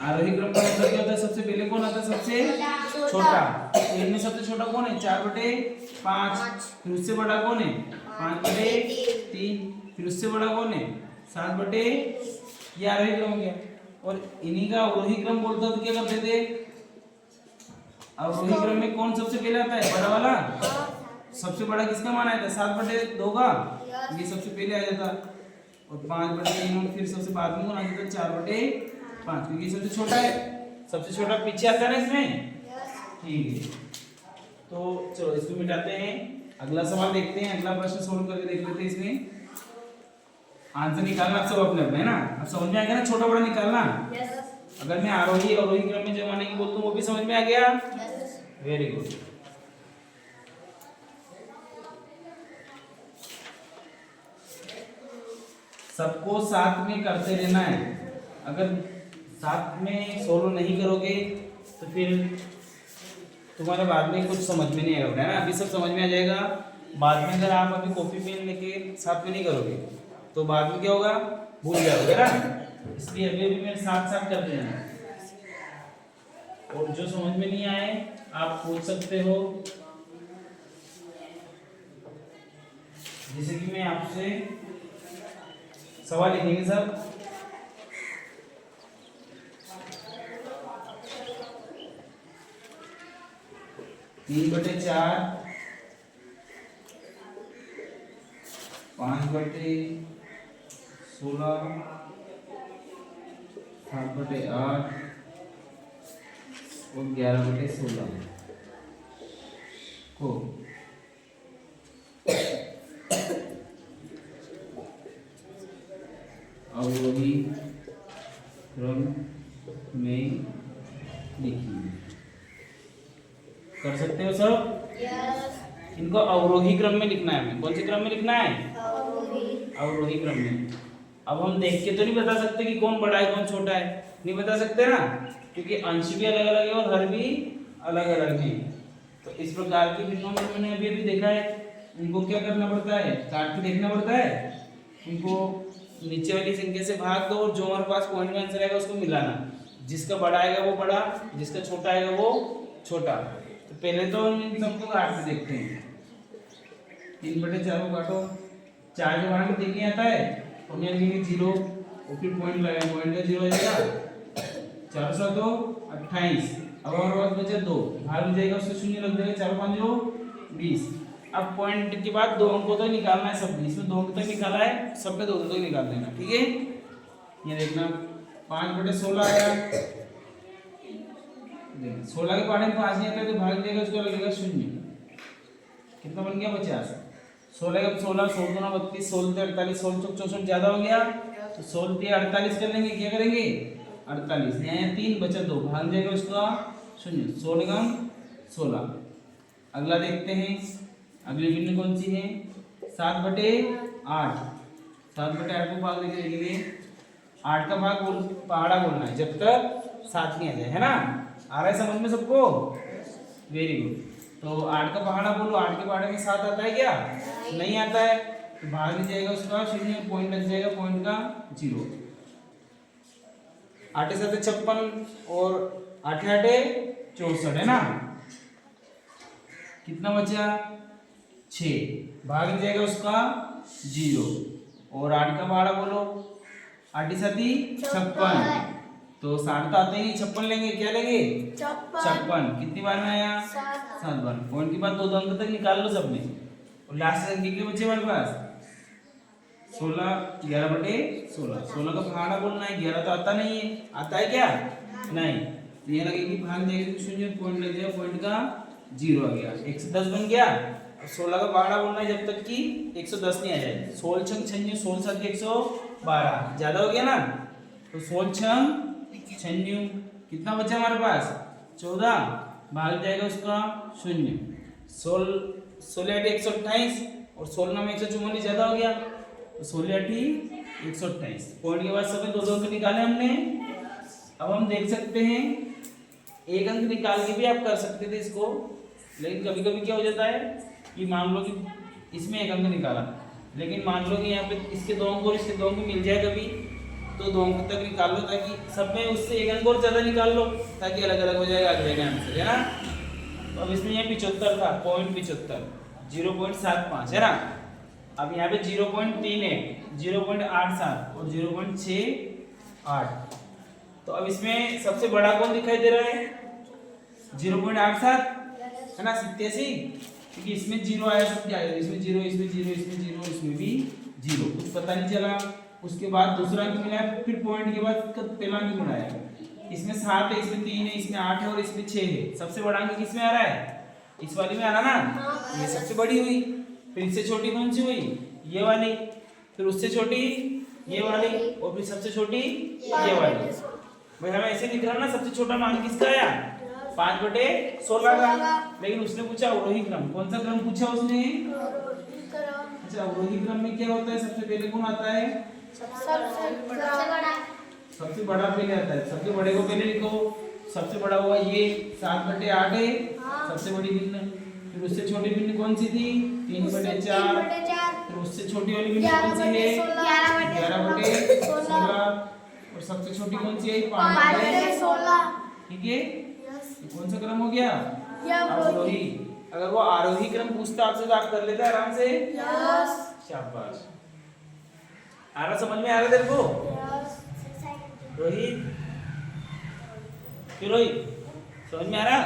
आरोही क्रम का मतलब क्या होता है, सबसे पहले कौन आता है, सबसे छोटा। तो इनमें सबसे छोटा कौन है, 4/5। फिर उससे बड़ा कौन है, 5/3। फिर उससे बड़ा कौन है, 7/, ये आरोही क्रम हो गया। और इन्हीं का अवरोही क्रम बोलते हो तो क्या करते थे? अवरोही क्रम में कौन सबसे पहले आता है? बड़ा वाला। सबसे बड़ा किसका मान आया था? 7/2 का, ये सबसे पहले आ जाता। और 5/3 और फिर सबसे बाद में कौन आ जाता? 4/5, क्योंकि ये सबसे छोटा है। सबसे छोटा पीछे आता है ना इसमें। ठीक है, तो चलो इसको मिटाते हैं। अगला सवाल देखते हैं, अगला प्रश्न सोल्व करके देख लेते हैं। इसमें आंसर निकालना आप सब अपने अपने है ना। अब समझ में आ गया ना छोटा बड़ा निकालना? अगर मैं आरोही अवरोही क्रम में जमाने की बोलता हूँ वो भी समझ में आ गया? Very good. सबको साथ में करते रहना है। अगर साथ में सोल्व नहीं करोगे तो फिर तुम्हारे बाद में कुछ समझ में नहीं आएगा, है ना। अभी सब समझ में आ जाएगा, बाद में अगर आप अभी कॉपी पेन लेके साथ में नहीं करोगे तो बाद में क्या होगा? भूल जाओगे ना। इसलिए अभी अभी मेरे साथ साथ करते हैं। और जो समझ में नहीं आए आप पूछ सकते हो। जैसे कि मैं आपसे सवाल लिखेंगे सब। तीन बटे चार, 5/16, 7/8 और 11/16 को अवरोही क्रम में लिखिए। कर सकते हो सब? इनको अवरोही क्रम में लिखना है। हमें कौन से क्रम में लिखना है? अवरोही क्रम में। अब हम देख के तो नहीं बता सकते कि कौन बड़ा है कौन छोटा है, नहीं बता सकते ना, क्योंकि अंश भी अलग अलग है और हर भी अलग अलग है। तो इस प्रकार के भिन्नों में मैंने अभी अभी देखा है, उनको क्या करना पड़ता है? काट के देखना पड़ता है। उनको नीचे वाली संख्या से भाग दो और जो हमारे पास पॉइंट में आंसर आएगा उसको मिलाना। जिसका बड़ा आएगा वो बड़ा, जिसका छोटा आएगा वो छोटा। तो पहले तो हम इन सबको काट के देखते हैं। 3/4 को काटो, 4 के बाहर देखने आता है तो हम लिखेंगे 0 और फिर पॉइंट लगाएंगे, पॉइंट का 0 हो जाएगा। 4 7 2 28। अब हमारे पास बचा 2, भाग में जाएगा उससे 0 लग जाएगा। 4 5 0 20। अब पॉइंट के बाद 2 अंकों तक निकालना है सब। इसमें 2 अंक तक निकाला है, सब में 2 तक निकाल देना। ठीक है, ये देखना 5/16 आया। 16 के पहाड़े में 5 नहीं आता तो भाग जाएगा, उसको लगेगा 0। कितना बन गया? 50। 16 का 16, 16 दूना 32, 16 से 48, 16 चौक 64 ज्यादा हो गया तो 16 से 48 कर लेंगे। क्या करेंगे? 48। यहाँ 3 बचा 2, भाग जाएगा उसका 0। 16 कम 16। अगला देखते हैं, अगली भिन्न कौन सी है? 7/8। 7/8 को भाग देके लिखेंगे। 8 का भाग पहाड़ा बोलना है जब तक 7 नहीं आ जाए, है ना। आ रहा है समझ में सबको? Very good. तो 8 का पहाड़ा बोलो। 8 के पहाड़े में 7 आता है क्या? नहीं आता है, तो भाग नहीं जाएगा उसका 0, पॉइंट लग जाएगा, पॉइंट का 0। 8 7 56 और 8 8 64, है ना। कितना बचा? 6, भाग नहीं जाएगा उसका 0। और 8 का पहाड़ा बोलो। 8 7 56, तो 60 तो आते ही 56 लेंगे। क्या लेंगे? 56। कितनी बार में आया? 7 बार। पॉइंट के बाद 2 अंक तक निकाल लो सब में। और लास्ट अंक के बचे हमारे पास 16, 11/16। 16 का पहाड़ा बोलना है। 11 तो आता नहीं है, आता है क्या? नहीं, तो ये लगेगी भाग जाएगी तो 0, पॉइंट लग जाएगा, पॉइंट का 0 आ गया। 110 बन गया। 16 का पहाड़ा बोलना है जब तक कि 110 नहीं आ जाए। 16 छंग 96, 16 7 112, ज्यादा हो गया ना। तो 16 छंग 96, कितना बचा हमारे पास? 14, भाग जाएगा उसका 0। 16 8 128 और 16 में 144 ज्यादा हो गया, तो 16 8 128। पॉइंट के बाद सब 2 अंक निकाले हमने। अब हम देख सकते हैं, एक अंक निकाल के भी आप कर सकते थे इसको, लेकिन कभी कभी क्या हो जाता है कि मान लो कि इसमें एक अंक निकाला, लेकिन मान लो कि यहाँ पे इसके 2 अंक और इसके 2 अंक मिल जाए कभी, तो 2 अंक तक निकाल लो, ताकि सब में उससे एक अंक और ज्यादा निकाल लो, ताकि अलग अलग हो जाएगा अगले का आंसर, है ना। तो अब इसमें ये 75 था, 0.75, 0.75, है ना। अब यहाँ पे 0.38, 0.87 और 0.68, तो अब इसमें सबसे बड़ा कौन दिखाई दे रहा है? 0.87 है ना, 87, क्योंकि इसमें 0 आया, सब क्या आएगा? इसमें 0, इसमें 0, इसमें 0, इसमें भी 0, कुछ पता नहीं चला। उसके बाद दूसरा अंक मिला है, फिर पॉइंट के बाद पहला अंक मिला है। इसमें 7 है, इसमें 3 है, इसमें 8 है और इसमें 6 है। सबसे बड़ा अंक किसमें आ रहा है? इस वाली में आ रहा ना, ये सबसे बड़ी हुई। फिर इससे छोटी कौन सी हुई? ये वाली। फिर उससे छोटी ये वाली, और फिर सबसे छोटी ये वाली। भाई हमें ऐसे दिख रहा ना, सबसे छोटा मान किसका आया? 5/16 का। लेकिन उसने पूछा अवरोही क्रम, कौन सा क्रम पूछा उसने? अच्छा, अवरोही क्रम में क्या होता है? सबसे पहले कौन आता है? सबसे बड़ा पहले आता है। सबसे बड़े को पहले लिखो। सबसे बड़ा हुआ ये 7/8 है, सबसे बड़ी भिन्न। फिर उससे छोटी भिन्न कौन सी थी? 3/4। फिर उससे छोटी वाली भिन्न कौन सी है? 11/16। और सबसे छोटी कौन सी है? 5/16। ठीक है, ये कौन सा क्रम हो गया? अवरोही। अगर वो आरोही क्रम पूछता आपसे तो आप कर लेते आराम से। शाबाश। आ रहा, समझ में आ रहा तेरे को? रोहित, क्यों रोहित, समझ में आ रहा?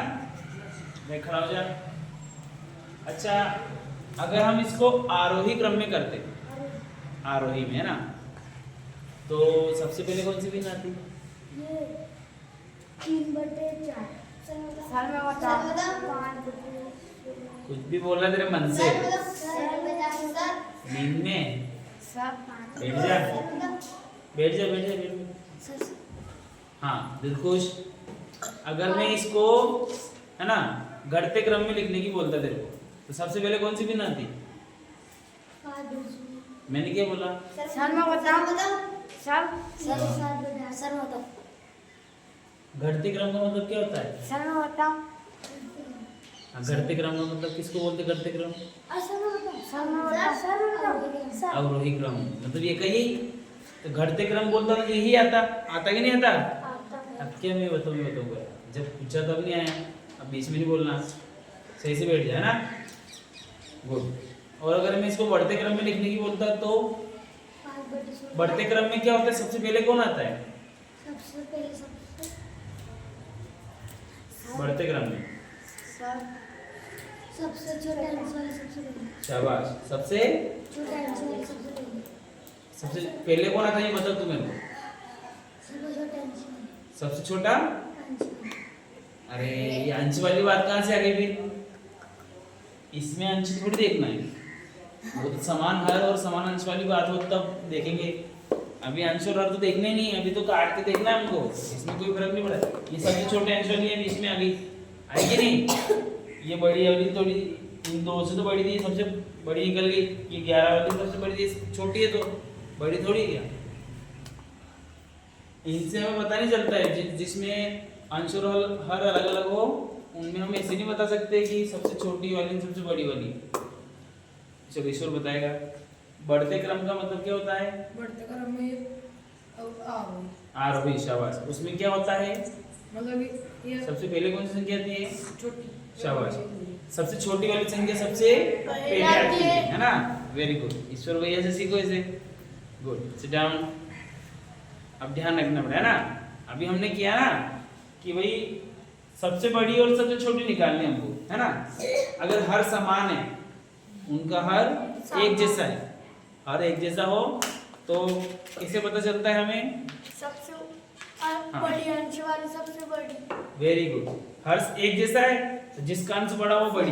देख खड़ा हो जा। अच्छा, अगर हम इसको आरोही क्रम में करते, आरोही में है ना, तो सबसे पहले कौन सी भिन्न आती? ये 3/4। कुछ भी बोल रहा तेरे मन से। नींद में बैठ जा, बैठ जा, बैठ जा, बैठ जा। हाँ दिलखुश, अगर मैं इसको है ना घटते क्रम में लिखने की बोलता तेरे को, तो सबसे पहले कौन सी भिन्न आती? मैंने क्या बोला? घटते क्रम का मतलब क्या होता है? घटते क्रम का मतलब किसको बोलते? घटते क्रम, अवरोही क्रम, मतलब ये कही। तो घटते क्रम बोलता तो यही आता कि नहीं आता? अब क्या मैं बताऊंगा, जब पूछा तब नहीं आया, अब बीच में नहीं बोलना, सही से बैठ जाए ना। गुड। और अगर मैं इसको बढ़ते क्रम में लिखने की बोलता तो बढ़ते क्रम में क्या होता है? सबसे पहले कौन आता है? बढ़ते क्रम में सबसे छोटा अंश वाला सबसे बड़ा। शाबाश। सबसे छोटा अंश वाला सबसे बड़ा। सबसे पहले कौन आता है ये बता तू मेरे को। सबसे छोटा अंश वाला। सबसे छोटा अंश। अरे ये अंश वाली बात कहाँ से आ गई फिर? इसमें अंश थोड़ी देखना है, वो तो समान हर और समान अंश वाली बात हो तब देखेंगे। अभी अंश और हर तो देखना ही नहीं है, अभी तो काट के देखना है हमको, इसमें कोई फर्क नहीं पड़ा। ये सबसे छोटे अंश वाली है, बीच में आ गई, आएगी नहीं? ये बड़ी वाली थोड़ी, इन दो से तो बड़ी थी, सबसे बड़ी निकल गई। ये 11 वाली सबसे बड़ी थी, छोटी है तो बड़ी थोड़ी है। इनसे हमें पता नहीं चलता है, जिसमें अंश और हर अलग अलग हो उनमें हम ऐसे नहीं बता सकते कि सबसे छोटी वाली सबसे बड़ी वाली। चलो ईश्वर बताएगा। बढ़ते क्रम का मतलब क्या होता है? बढ़ते क्रम में आरोही। शाबाश। उसमें क्या होता है? मतलब ये सबसे पहले कौन सी संख्या आती है? छोटी। शाबाश। सबसे छोटी वाली संख्या सबसे पहले आती है ना? Very good. ईश्वर भैया से सीखो इसे। Good, sit down. अब ध्यान रखना पड़ेगा ना, अभी हमने किया ना कि भाई सबसे बड़ी और सबसे छोटी निकालनी हमको, है ना? अगर हर समान है, उनका हर एक जैसा है, हर एक जैसा हो तो किसे पता चलता है हमें? सबसे बड़ी अंश वाली सबसे बड़ी। Very good. हर एक जैसा है तो जिसका अंश बड़ा वो बड़ी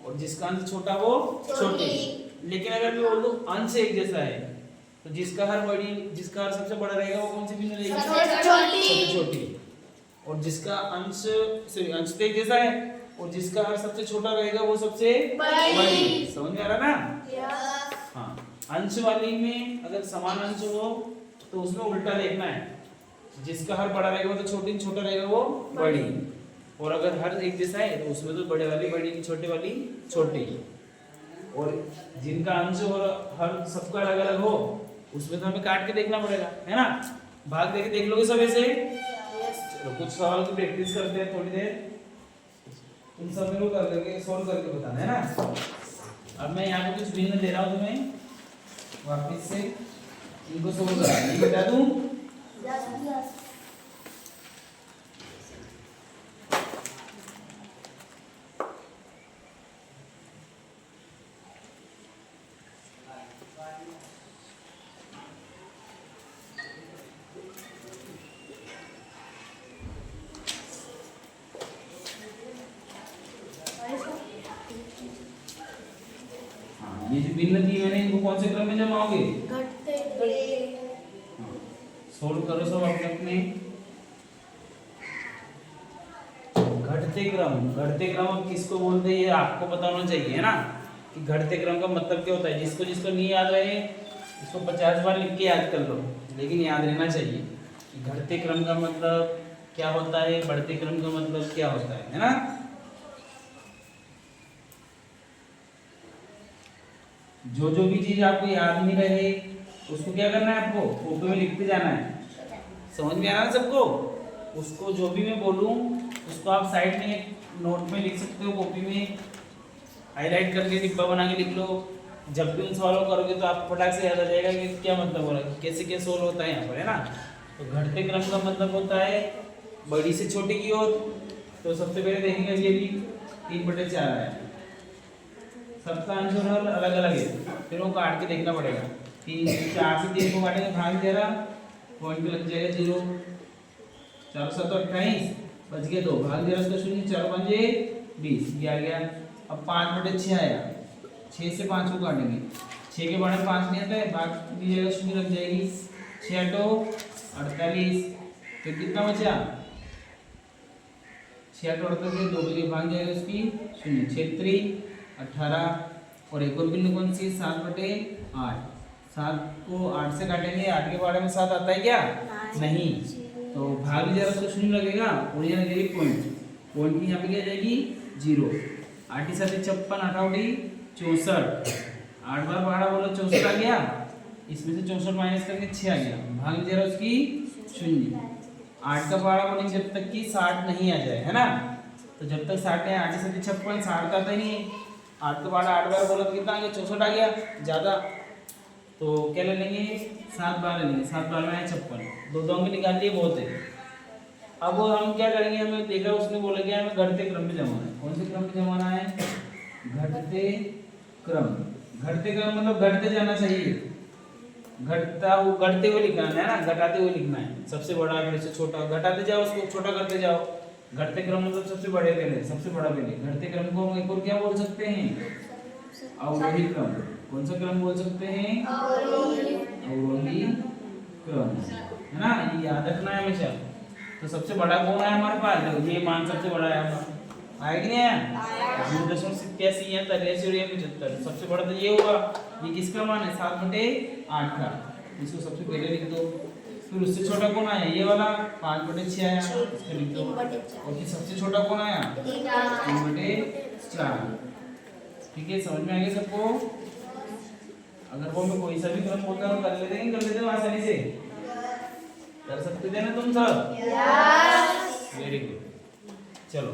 और जिसका अंश छोटा वो छोटी। लेकिन अगर मैं बोल दूं अंश एक जैसा है तो जिसका हर सबसे बड़ा रहेगा वो कौन सी भिन्न रहेगी? सबसे छोटी। और जिसका अंश तो एक जैसा है और जिसका हर सबसे छोटा रहेगा वो सबसे बड़ी। समझ में आ रहा ना? हाँ, अंश वाली में अगर समान अंश हो तो उसमें उल्टा देखना है, जिसका हर बड़ा रहेगा वो तो छोटी, छोटा रहेगा वो बड़ी। और अगर हर एक जैसा है तो उसमें तो बड़े वाली बड़ी, छोटे वाली छोटी। और जिनका अंश और हर सबका अलग अलग हो उसमें तो हमें काट के देखना पड़ेगा, है ना? भाग देके देख लोगे सब ऐसे? चलो कुछ सवाल की प्रैक्टिस करते हैं थोड़ी देर, तुम सब मेरे को कर करके सॉल्व करके बताना है ना। अब मैं यहाँ पे कुछ भिन्न दे रहा हूँ तुम्हें, वापस से इनको सॉल्व करना है, बता दूं? भिन्न दिए मैंने, इनको कौन से क्रम में जमाओगे? घटते सोल्व करो सब अपने अपने। घटते क्रम अब किसको बोलते हैं ये आपको पता होना चाहिए, है ना, कि घटते क्रम का मतलब क्या होता है। जिसको जिसको नहीं याद रहे इसको 50 बार लिख के याद कर लो, लेकिन याद रहना चाहिए कि घटते क्रम का मतलब क्या होता है, बढ़ते क्रम का मतलब क्या होता है ना। जो जो भी चीज आपको याद नहीं रहे उसको क्या करना है, आपको कॉपी में लिखते जाना है। समझ में आ रहा है सबको? उसको जो भी मैं बोलूं उसको आप साइड में एक नोट में लिख सकते हो, कॉपी में हाईलाइट करके डिब्बा बना के लिख लो। जब भी उन सवालों करोगे तो आपको फटाक से याद आ जाएगा कि क्या मतलब हो रहा है, कैसे क्या सोल्व होता है यहाँ पर, है ना। तो घटते क्रम का मतलब होता है बड़ी से छोटी की ओर। तो सबसे पहले देखेंगे ये भी 3/4 है, सबका आंसर अलग अलग है, फिर वो काट के देखना पड़ेगा। 4 से 3 को काटेंगे, भाग 11, पॉइंट पे लग जाएगा 0। 4 7 28, बच गए 2, भाग 11 का 0, 4 5 20, ये आ गया। अब 5/6 आया, 6 से 5 को काटेंगे, 6 के बाद 5 नहीं आता है, भाग दीजिएगा 0 लग जाएगी। 6 8 48, फिर कितना बचा? 6 8 48 2 के भाग जाएगा उसकी 0, 6 3 18। और एक और बिंदु कौन सी? 7/8। 7 को 8 से काटेंगे, 8 के बारे में 7 आता है क्या? नहीं। तो भाग जरा उसको 0 लगेगा और ये लगेगी पॉइंट की यहाँ पे क्या जाएगी? 0। 8 7 56, 8 64, 8 बार 12 बोलो 64 आ गया, इसमें से 64 माइनस करके 6 आ गया, भाग जरा उसकी 0। 8 का 12 बोलेंगे जब तक कि 60 नहीं आ जाए, है ना। तो जब तक 60 है, 8 7 56, 60 का आता ही नहीं है। 8 का 12 8 बार बोला तो कितना आ गया? 64 आ गया ज़्यादा। तो क्या ले लेंगे? 7 बार ले लेंगे, 7 बार में आए 56, 2 अंक निकाल लिए, बहुत है। अब हम क्या करेंगे, हमें देखा उसने बोला कि हमें घटते क्रम में जमाना है। कौन से क्रम में जमाना है? घटते क्रम। घटते क्रम मतलब घटते जाना चाहिए, घटते हुए लिखना है ना, घटाते हुए लिखना है। सबसे बड़ा फिर से छोटा, घटाते जाओ उसको, छोटा करते जाओ। घटते क्रम मतलब सबसे बड़े पहले, सबसे बड़ा पहले। घटते क्रम को हम एक और क्या बोल सकते हैं? अवरोही क्रम। कौन सा क्रम बोल सकते हैं? अवरोही क्रम, है ना। ये याद रखना है हमेशा। तो सबसे बड़ा कौन है हमारे पास? देखो ये मान सबसे बड़ा है हमारा, आया कि नहीं आया? 0.87 या 83 और ये 75। सबसे बड़ा तो ये होगा। ये किसका मान है? 7/8 का। इसको सबसे पहले लिख दो। फिर उससे छोटा कौन आया? ये वाला 5/6 आया, इसको लिख दो। और ये सबसे छोटा कौन आया? 3/4। ठीक है, समझ में आ गया सबको? अगर वो में कोई सा भी क्रम होता है कर लेते हैं आसानी से, कर सकते थे ना तुम सब? Yes, very good. चलो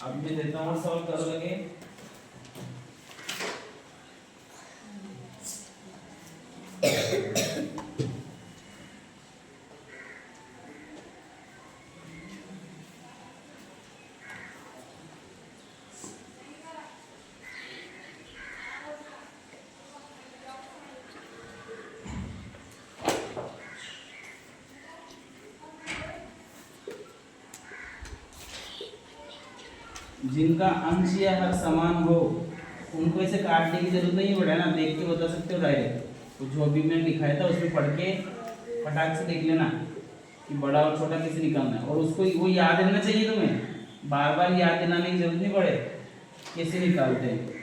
अब मैं देता हूँ सवाल, करो लगे। जिनका अंश या हर समान हो उनको ऐसे काटने की जरूरत नहीं है, ना देख के बता सकते हो डायरेक्ट। तो जो अभी मैंने लिखाया था उसमें पढ़ के फटाक से देख लेना कि बड़ा और छोटा कैसे निकालना है, और उसको वो याद रहना चाहिए तुम्हें, बार बार याद दिलाने की जरूरत नहीं पड़े कैसे निकालते हैं।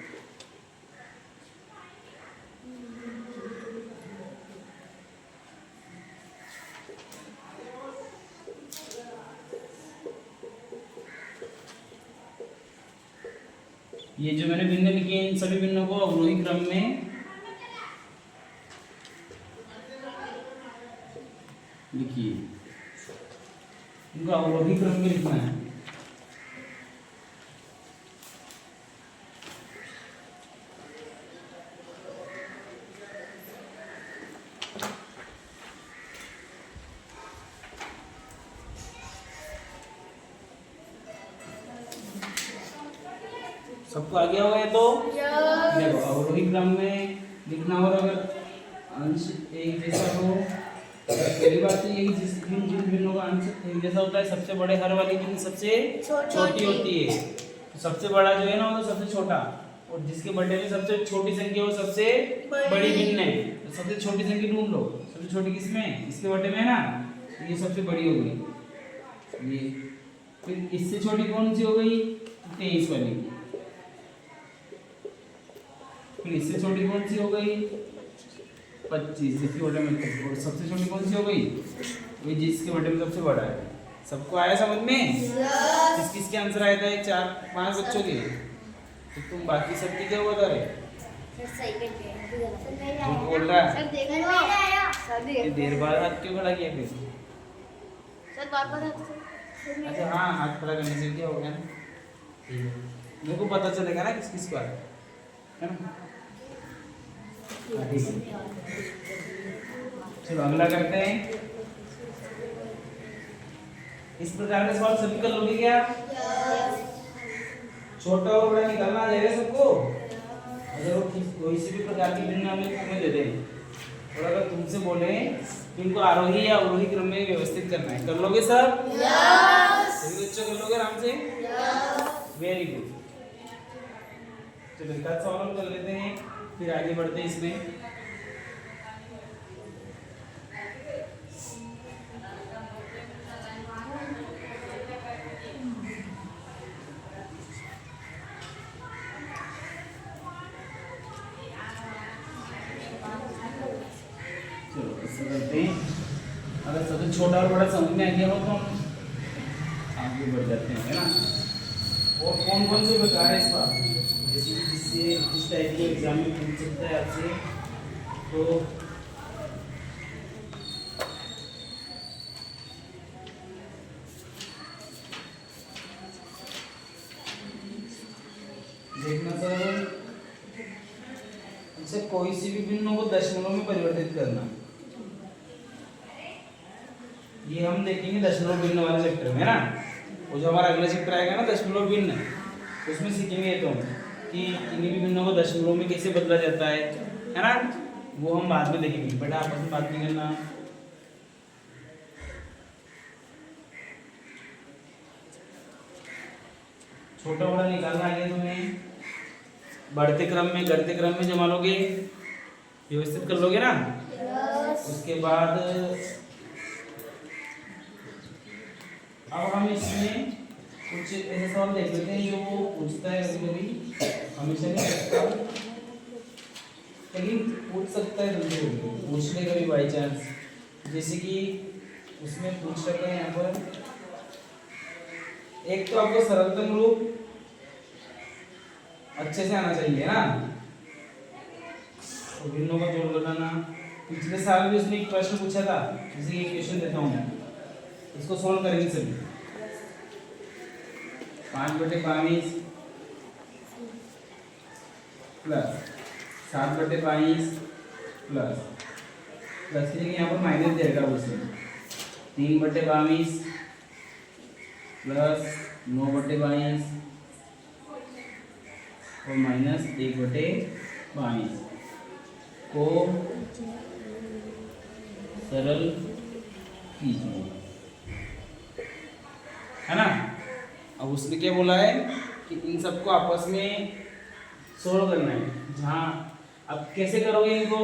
ये जो मैंने भिन्न लिखे इन सभी भिन्नों को अवरोही क्रम में लिखिए, इनको अवरोही क्रम में लिखना है। सबको आ गया हुआ है? तो देखो अवरोही क्रम में लिखना हो, अगर अंश एक जैसा हो, पहली बात तो यही जिन भिन्नों का अंश एक जैसा होता है, सबसे बड़े हर वाली भिन्न सबसे छोटी होती है। तो सबसे बड़ा जो है ना वो तो सबसे छोटा, और जिसके बर्थडे में सबसे छोटी संख्या हो सबसे बड़ी भिन्न है, तो सबसे छोटी संख्या ढूंढ लो। सबसे छोटी किसमें, इसके बर्थडे में है ना, तो ये सबसे बड़ी हो गई ये। फिर इससे छोटी कौन सी हो गई, 23 वाली। फिर इससे छोटी कौन सी हो गई, 25 जिसके बर्थडे में। और सबसे छोटी कौन सी हो गई, वही जिसके बर्थडे में सबसे बड़ा है। सबको आया समझ में? किस किस के आंसर आया था, 4-5 बच्चों के। तो तुम बाकी सबके क्या बता रहे? झूठ बोल रहा है। ये देर बाद हाथ क्यों खड़ा किया फिर? अच्छा हाँ, हाथ खड़ा करने से क्या हो गया ना, मेरे को पता चलेगा ना किस किस को आया है ना। चलो अगला करते हैं। इस प्रकार का सवाल सभी कर लोगे क्या? छोटा और बड़ा निकालना आ जाएगा सबको। अगर वो कोई सी भी प्रकार की भिन्न हमें तुम्हें दे दें और अगर तुमसे बोले कि इनको आरोही या अवरोही क्रम में व्यवस्थित करना है, कर लोगे सब? सभी बच्चों कर लोगे आराम से? Very good. चलो एक आध सवाल कर लेते हैं, फिर आगे बढ़ते हैं इसमें। चलो इससे करते हैं। अगर सबसे छोटा और बड़ा समझ में आ गया हो तो हम आगे बढ़ जाते हैं, है ना। और कौन कौन से प्रकार है इसका, जैसे कि जिससे इस टाइप के एग्जाम में पूछ सकता है आपसे, तो देखना सर, इसे कोई सी भी भिन्नों को दशमलव में परिवर्तित करना। ये हम देखेंगे दशमलव भिन्न वाले चैप्टर में, है ना। वो जो हमारा अगला चैप्टर आएगा ना दशमलव भिन्न, उसमें सीखेंगे तो कि किन्हीं भी भिन्नों को दशमलव में कैसे बदला जाता है ना। वो हम बाद में देखेंगे, बेटा आपस में बात नहीं करना। छोटा बड़ा निकालना आ गया तुम्हें, बढ़ते क्रम में घटते क्रम में जमा लोगे, व्यवस्थित कर लोगे ना। उसके बाद अब हम इसमें कुछ ऐसे सवाल देख लेते हैं जो वो पूछता है कभी कभी, हमेशा नहीं पूछता लेकिन पूछ सकता है, जल्दी जल्दी पूछ ले कभी बाई चांस। जैसे कि उसमें पूछ रखे हैं यहाँ पर, एक तो आपको सरलतम रूप अच्छे से आना चाहिए ना, तो भिन्नों का जोड़ लगाना। पिछले साल भी उसने एक प्रश्न पूछा था, जैसे ये क्वेश्चन देता हूँ मैं, इसको सॉल्व करेंगे सभी। 5/22 प्लस 7/22 प्लस की जगह यहाँ पर माइनस देगा उसमें 3/22 प्लस 9/22 और माइनस 1/22 को सरल कीजिए, है ना। अब उसने क्या बोला है कि इन सबको आपस में सोल्व करना है। जहाँ अब कैसे करोगे इनको,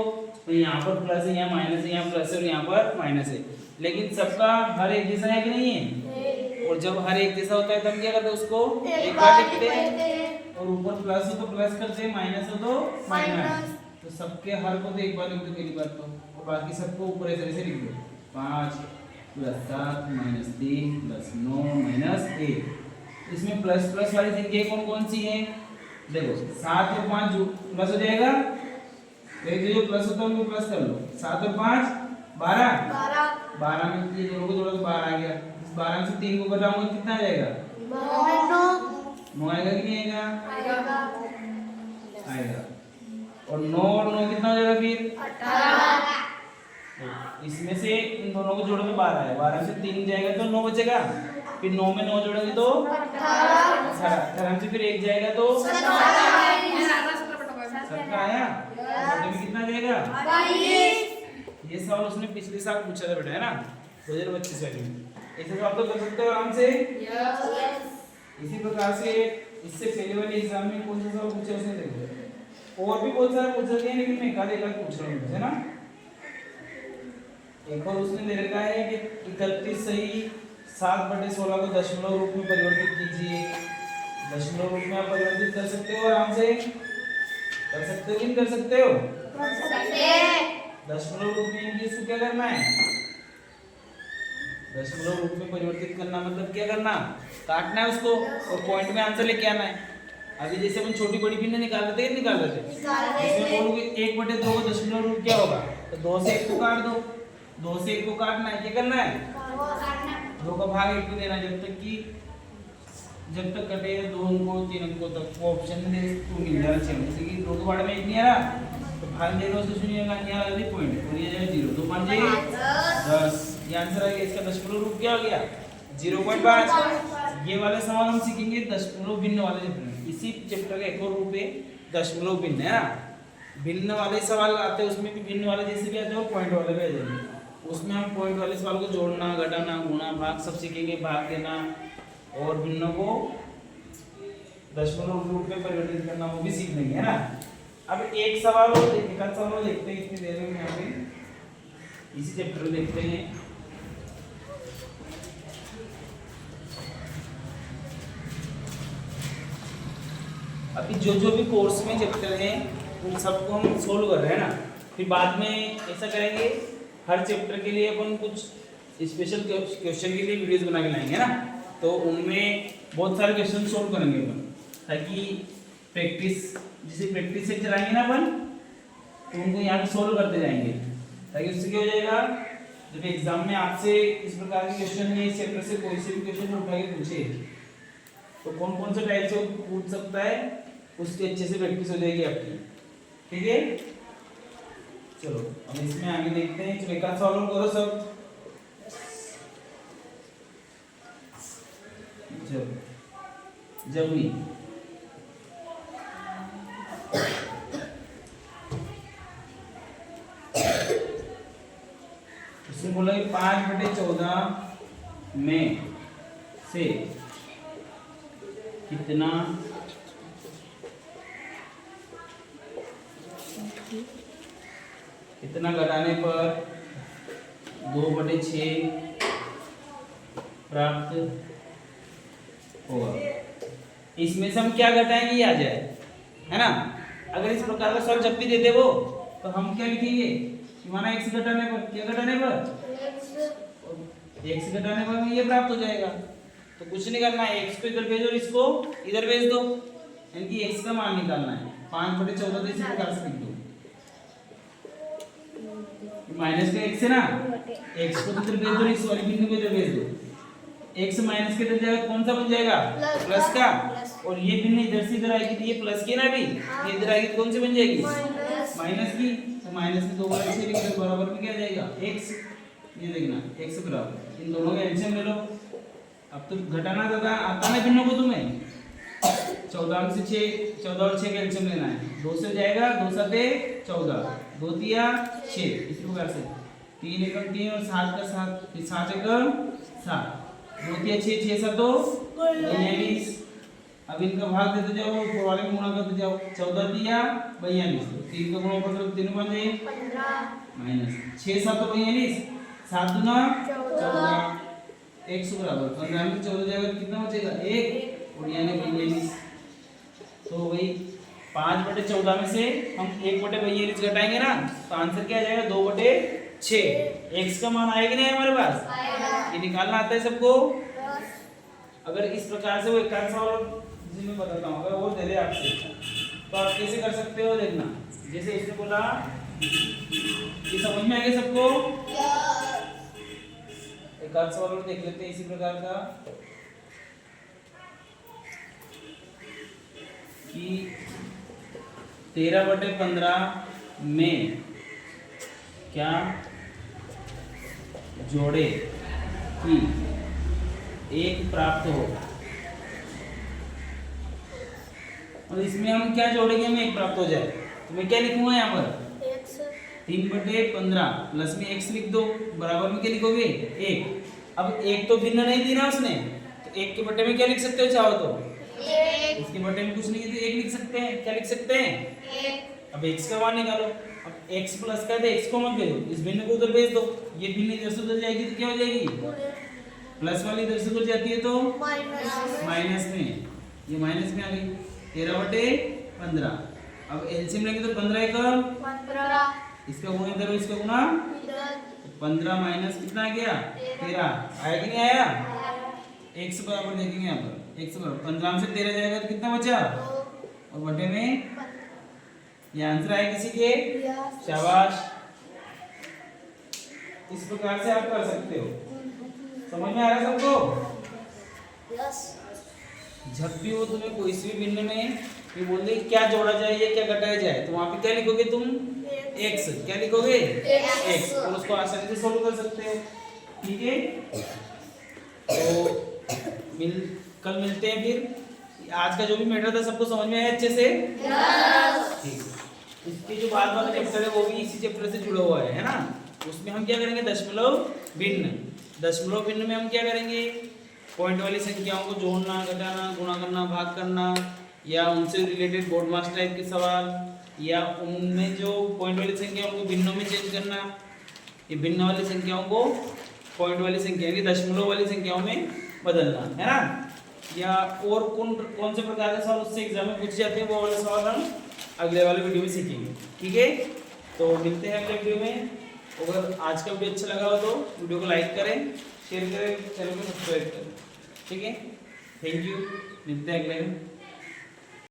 तो यहाँ पर प्लस है, यहाँ माइनस है, यहाँ प्लस है और यहाँ पर माइनस है, लेकिन सबका हर एक जैसा है कि नहीं है। और जब हर एक जैसा होता है तब क्या करते हैं, उसको एक बार लिखते हैं, और ऊपर प्लस हो तो प्लस करते हैं, माइनस हो तो माइनस। तो सबके हर को तो एक बार लिख दो, पहली बार तो, और बाकी सबको ऊपर ऐसे लिख दो। 5 + 7 - 3 + 9 - 1। इसमें प्लस प्लस वाली संख्या कौन कौन सी है, देखो 7 और 5 प्लस हो जाएगा, एक जो प्लस होता है उनको प्लस कर लो। 7 और 5 12 में ये दोनों को जोड़ो तो 12 आ गया। इस 12 से 3 को घटाऊंगा कितना आ जाएगा, 9 आएगा कि नहीं आएगा, आएगा। और 9 और 9 कितना हो जाएगा फिर 18। इसमें से इन दोनों को जोड़ोगे 12 है, 12 से 3 जाएगा तो 9 बचेगा, फिर 9 में 9 जोड़ोगे तो 18 से फिर 1 जाएगा तो 17 आया। बटे में कितना जाएगा 22। ये सवाल उसने पिछले साल पूछा था बेटा, है ना, 2025 में। ऐसे सवाल तो कर सकते हो आराम से। इसी प्रकार से इससे पहले वाले एग्जाम में कौन सा सवाल पूछा उसने देखो, और भी बहुत सारा पूछा गया लेकिन मैं एक आध पूछ रहा हूँ, है ना। एक और उसने दे रखा है कि 31 सही 7/16 को दशमलव रूप में परिवर्तित कीजिए। दशमलव रूप में आप परिवर्तित कर सकते हो, आराम से कर सकते हो कि नहीं कर सकते हो? दशमलव रूप में इंग्लिश को क्या करना है? दशमलव रूप में परिवर्तित करना मतलब क्या करना? काटना है उसको और पॉइंट में आंसर लेके आना है। अभी जैसे अपन छोटी बड़ी भिन्न निकाल रहे थे, निकाल रहे थे, इसमें बोलोगे 1/2 को दशमलव रूप क्या होगा, तो 2 से 1 को काट दो, 2 से 1 को काटना है, क्या करना है? 2 का भाग 1 को देना, जब तक कटे 2 अंकों 3 अंकों तक वो ऑप्शन में तो मिल जाना चाहिए। जैसे कि 2 के बारे में 1 नहीं आ रहा तो भाग 0 से 0 का नहीं आ रहा पॉइंट और ये जाएगा 0, 2 5 10, ये आंसर आ गया। इसका दशमलव रूप क्या हो गया? 0.5। ये वाले सवाल हम सीखेंगे दशमलव भिन्न वाले चैप्टर में। इसी चैप्टर का एक और रूप है दशमलव भिन्न, है ना। भिन्न वाले सवाल आते हैं, उसमें भी भिन्न वाले जैसे भी आते हैं और पॉइंट वाले भी आ जाएंगे। उसमें हम पॉइंट वाले सवाल को जोड़ना, घटाना, गुणा, भाग सब सीखेंगे, भाग देना और भिन्नों को दशमलव रूप में परिवर्तित करना वो भी सीख लेंगे, है ना। अब एक सवाल और एक आध सवाल देखते हैं इतनी देर में, यहाँ पे इसी चैप्टर में देखते हैं। अभी जो भी कोर्स में चैप्टर हैं उन सबको हम सोल्व कर रहे हैं ना, फिर बाद में ऐसा करेंगे हर चैप्टर के लिए अपन कुछ स्पेशल क्वेश्चन के लिए वीडियोस बना के लाएंगे ना, तो उनमें बहुत सारे क्वेश्चन सोल्व करेंगे अपन, ताकि प्रैक्टिस जिसे प्रैक्टिस से चलाएंगे ना अपन तो उनको यहाँ पे सोल्व करते जाएंगे, ताकि उससे क्या हो जाएगा जब एग्जाम में आपसे इस प्रकार के क्वेश्चन या इस चैप्टर से कोई से भी क्वेश्चन उठा के पूछे तो कौन कौन सा टाइप से पूछ सकता है उसकी अच्छे से प्रैक्टिस हो जाएगी आपकी, ठीक है। चलो अब इसमें आगे देखते हैं, चलो एक आध सवाल करो सब। जब भी उसने बोला कि 5/14 में से कितना घटाने पर 2/6 प्राप्त होगा। इसमें से हम क्या घटाएंगे ये आ जाए, है ना। अगर इस प्रकार का सवाल जब भी देते वो तो हम क्या लिखेंगे कि माना x घटाने पर क्या घटाने पर x घटाने पर ये प्राप्त हो जाएगा। तो कुछ नहीं करना है, x को इधर भेजो और इसको इधर भेज दो, यानी कि x का मान निकालना है। 5/14 इसी प्रकार से लिख दो, माइनस का x है ना, x को इधर भेज दो, इस वाली बिंदु को इधर भेज दो, x माइनस के इधर जाएगा कौन सा बन जाएगा प्लस का, और ये बिंदु इधर से इधर आएगी तो ये प्लस की ना, भी ये इधर आएगी कौन सी बन जाएगी माइनस की। तो माइनस की 2 बार ऐसे लिख दो, बराबर में क्या जाएगा x, ये देखना x बराबर इन दोनों का एलसीएम ले लो। अब तो घटाना दादा आता ना भिन्नों को तुम्हें, 14 में से 6, 14 और 6 का एलसीएम लेना है, 2 से जाएगा 2 7 14, 2 3 6, इसी प्रकार से 3 एकम 3 और 7 का 7, फिर 7 एकम 7, 2 3 6 6 7 42। अब इनका भाग देते जाओ, ऊपर वाले में गुणा करते जाओ, 14 3 42, 3 का गुणा ऊपर करो 3 बन जाए 15 माइनस 6 7 42, 7 दूना 14, x बराबर 15 में 14 जाएगा कितना बचेगा 1 और यानी 42। तो भाई 5/14 में से हम 1/42 घटाएंगे ना, तो आंसर क्या आ जाएगा 2/6। x का मान आएगा नहीं हमारे पास, ये निकालना आता है सबको। अगर इस प्रकार से वो एक सवाल जिसे मैं बताता हूँ, अगर वो दे दे आपसे तो आप कैसे कर सकते हो देखना। जैसे इसने बोला, ये समझ में आ गया सबको? एक आध सवाल और देख लेते हैं इसी प्रकार का कि 13/15 में क्या जोड़े कि 1 प्राप्त हो। और इसमें हम क्या जोड़ेंगे हमें 1 प्राप्त हो जाए, तो मैं क्या लिखूंगा यहाँ पर 3/15 प्लस में x लिख दो, बराबर में क्या लिखोगे 1। अब 1 तो भिन्न नहीं दी ना उसने, तो 1 के बटे में क्या लिख सकते हो चाहो तो इसके बटे में कुछ नहीं है तो 1 लिख सकते हैं। क्या लिख सकते हैं? अब x का मान निकालो। अब x प्लस का है तो x को मत भेजो, इस भिन्न को उधर भेज दो। ये भिन्न इधर से उधर जाएगी तो क्या हो जाएगी? प्लस वाली इधर से उधर जाती है तो माइनस में, ये माइनस में आ गई। 13/15। अब एलसीएम लेंगे तो 15 का इसका गुणा इधर, इसका गुणा 15 माइनस कितना आ गया? 13 आया कि नहीं आया? x बराबर देखेंगे यहाँ पर, x बराबर 15 में से 13 जाएगा तो कितना बचा? और बटे में ये आंसर आया किसी के? शाबाश। इस प्रकार से आप कर सकते हो। समझ में आ रहा है सबको? जब भी वो तुम्हें कोई सी भी भिन्न में ये बोल दे क्या जोड़ा जाए या क्या घटाया जाए तो वहां पे क्या लिखोगे तुम? x। क्या लिखोगे? x। और उसको आसानी से सोल्व कर सकते हो। ठीक है, तो कल मिलते हैं फिर। आज का जो भी मैटर था सबको समझ में आया अच्छे से? ठीक है, इसके जो बाद वाला चैप्टर है वो भी इसी चैप्टर से जुड़ा हुआ है ना। उसमें हम क्या करेंगे? दशमलव भिन्न। दशमलव भिन्न में हम क्या करेंगे? पॉइंट वाली संख्याओं को जोड़ना, घटाना, गुणा करना, भाग करना, या उनसे रिलेटेड बोर्ड मास टाइप के सवाल, या उनमें जो पॉइंट वाली संख्याओं को भिन्नों में चेंज करना, ये भिन्न वाली संख्याओं को पॉइंट वाली संख्या यानी दशमलव वाली संख्याओं में बदलना, है ना। या और कौन से प्रकार के सवाल उससे एग्जाम में पूछे जाते हैं वो वाले सवाल हम अगले वाले वीडियो में सीखेंगे। ठीक है, तो मिलते हैं अगले वीडियो में। अगर आज का वीडियो अच्छा लगा हो तो वीडियो को लाइक करें, शेयर करें, चैनल को सब्सक्राइब करें। ठीक है, थैंक यू, मिलते हैं अगले में।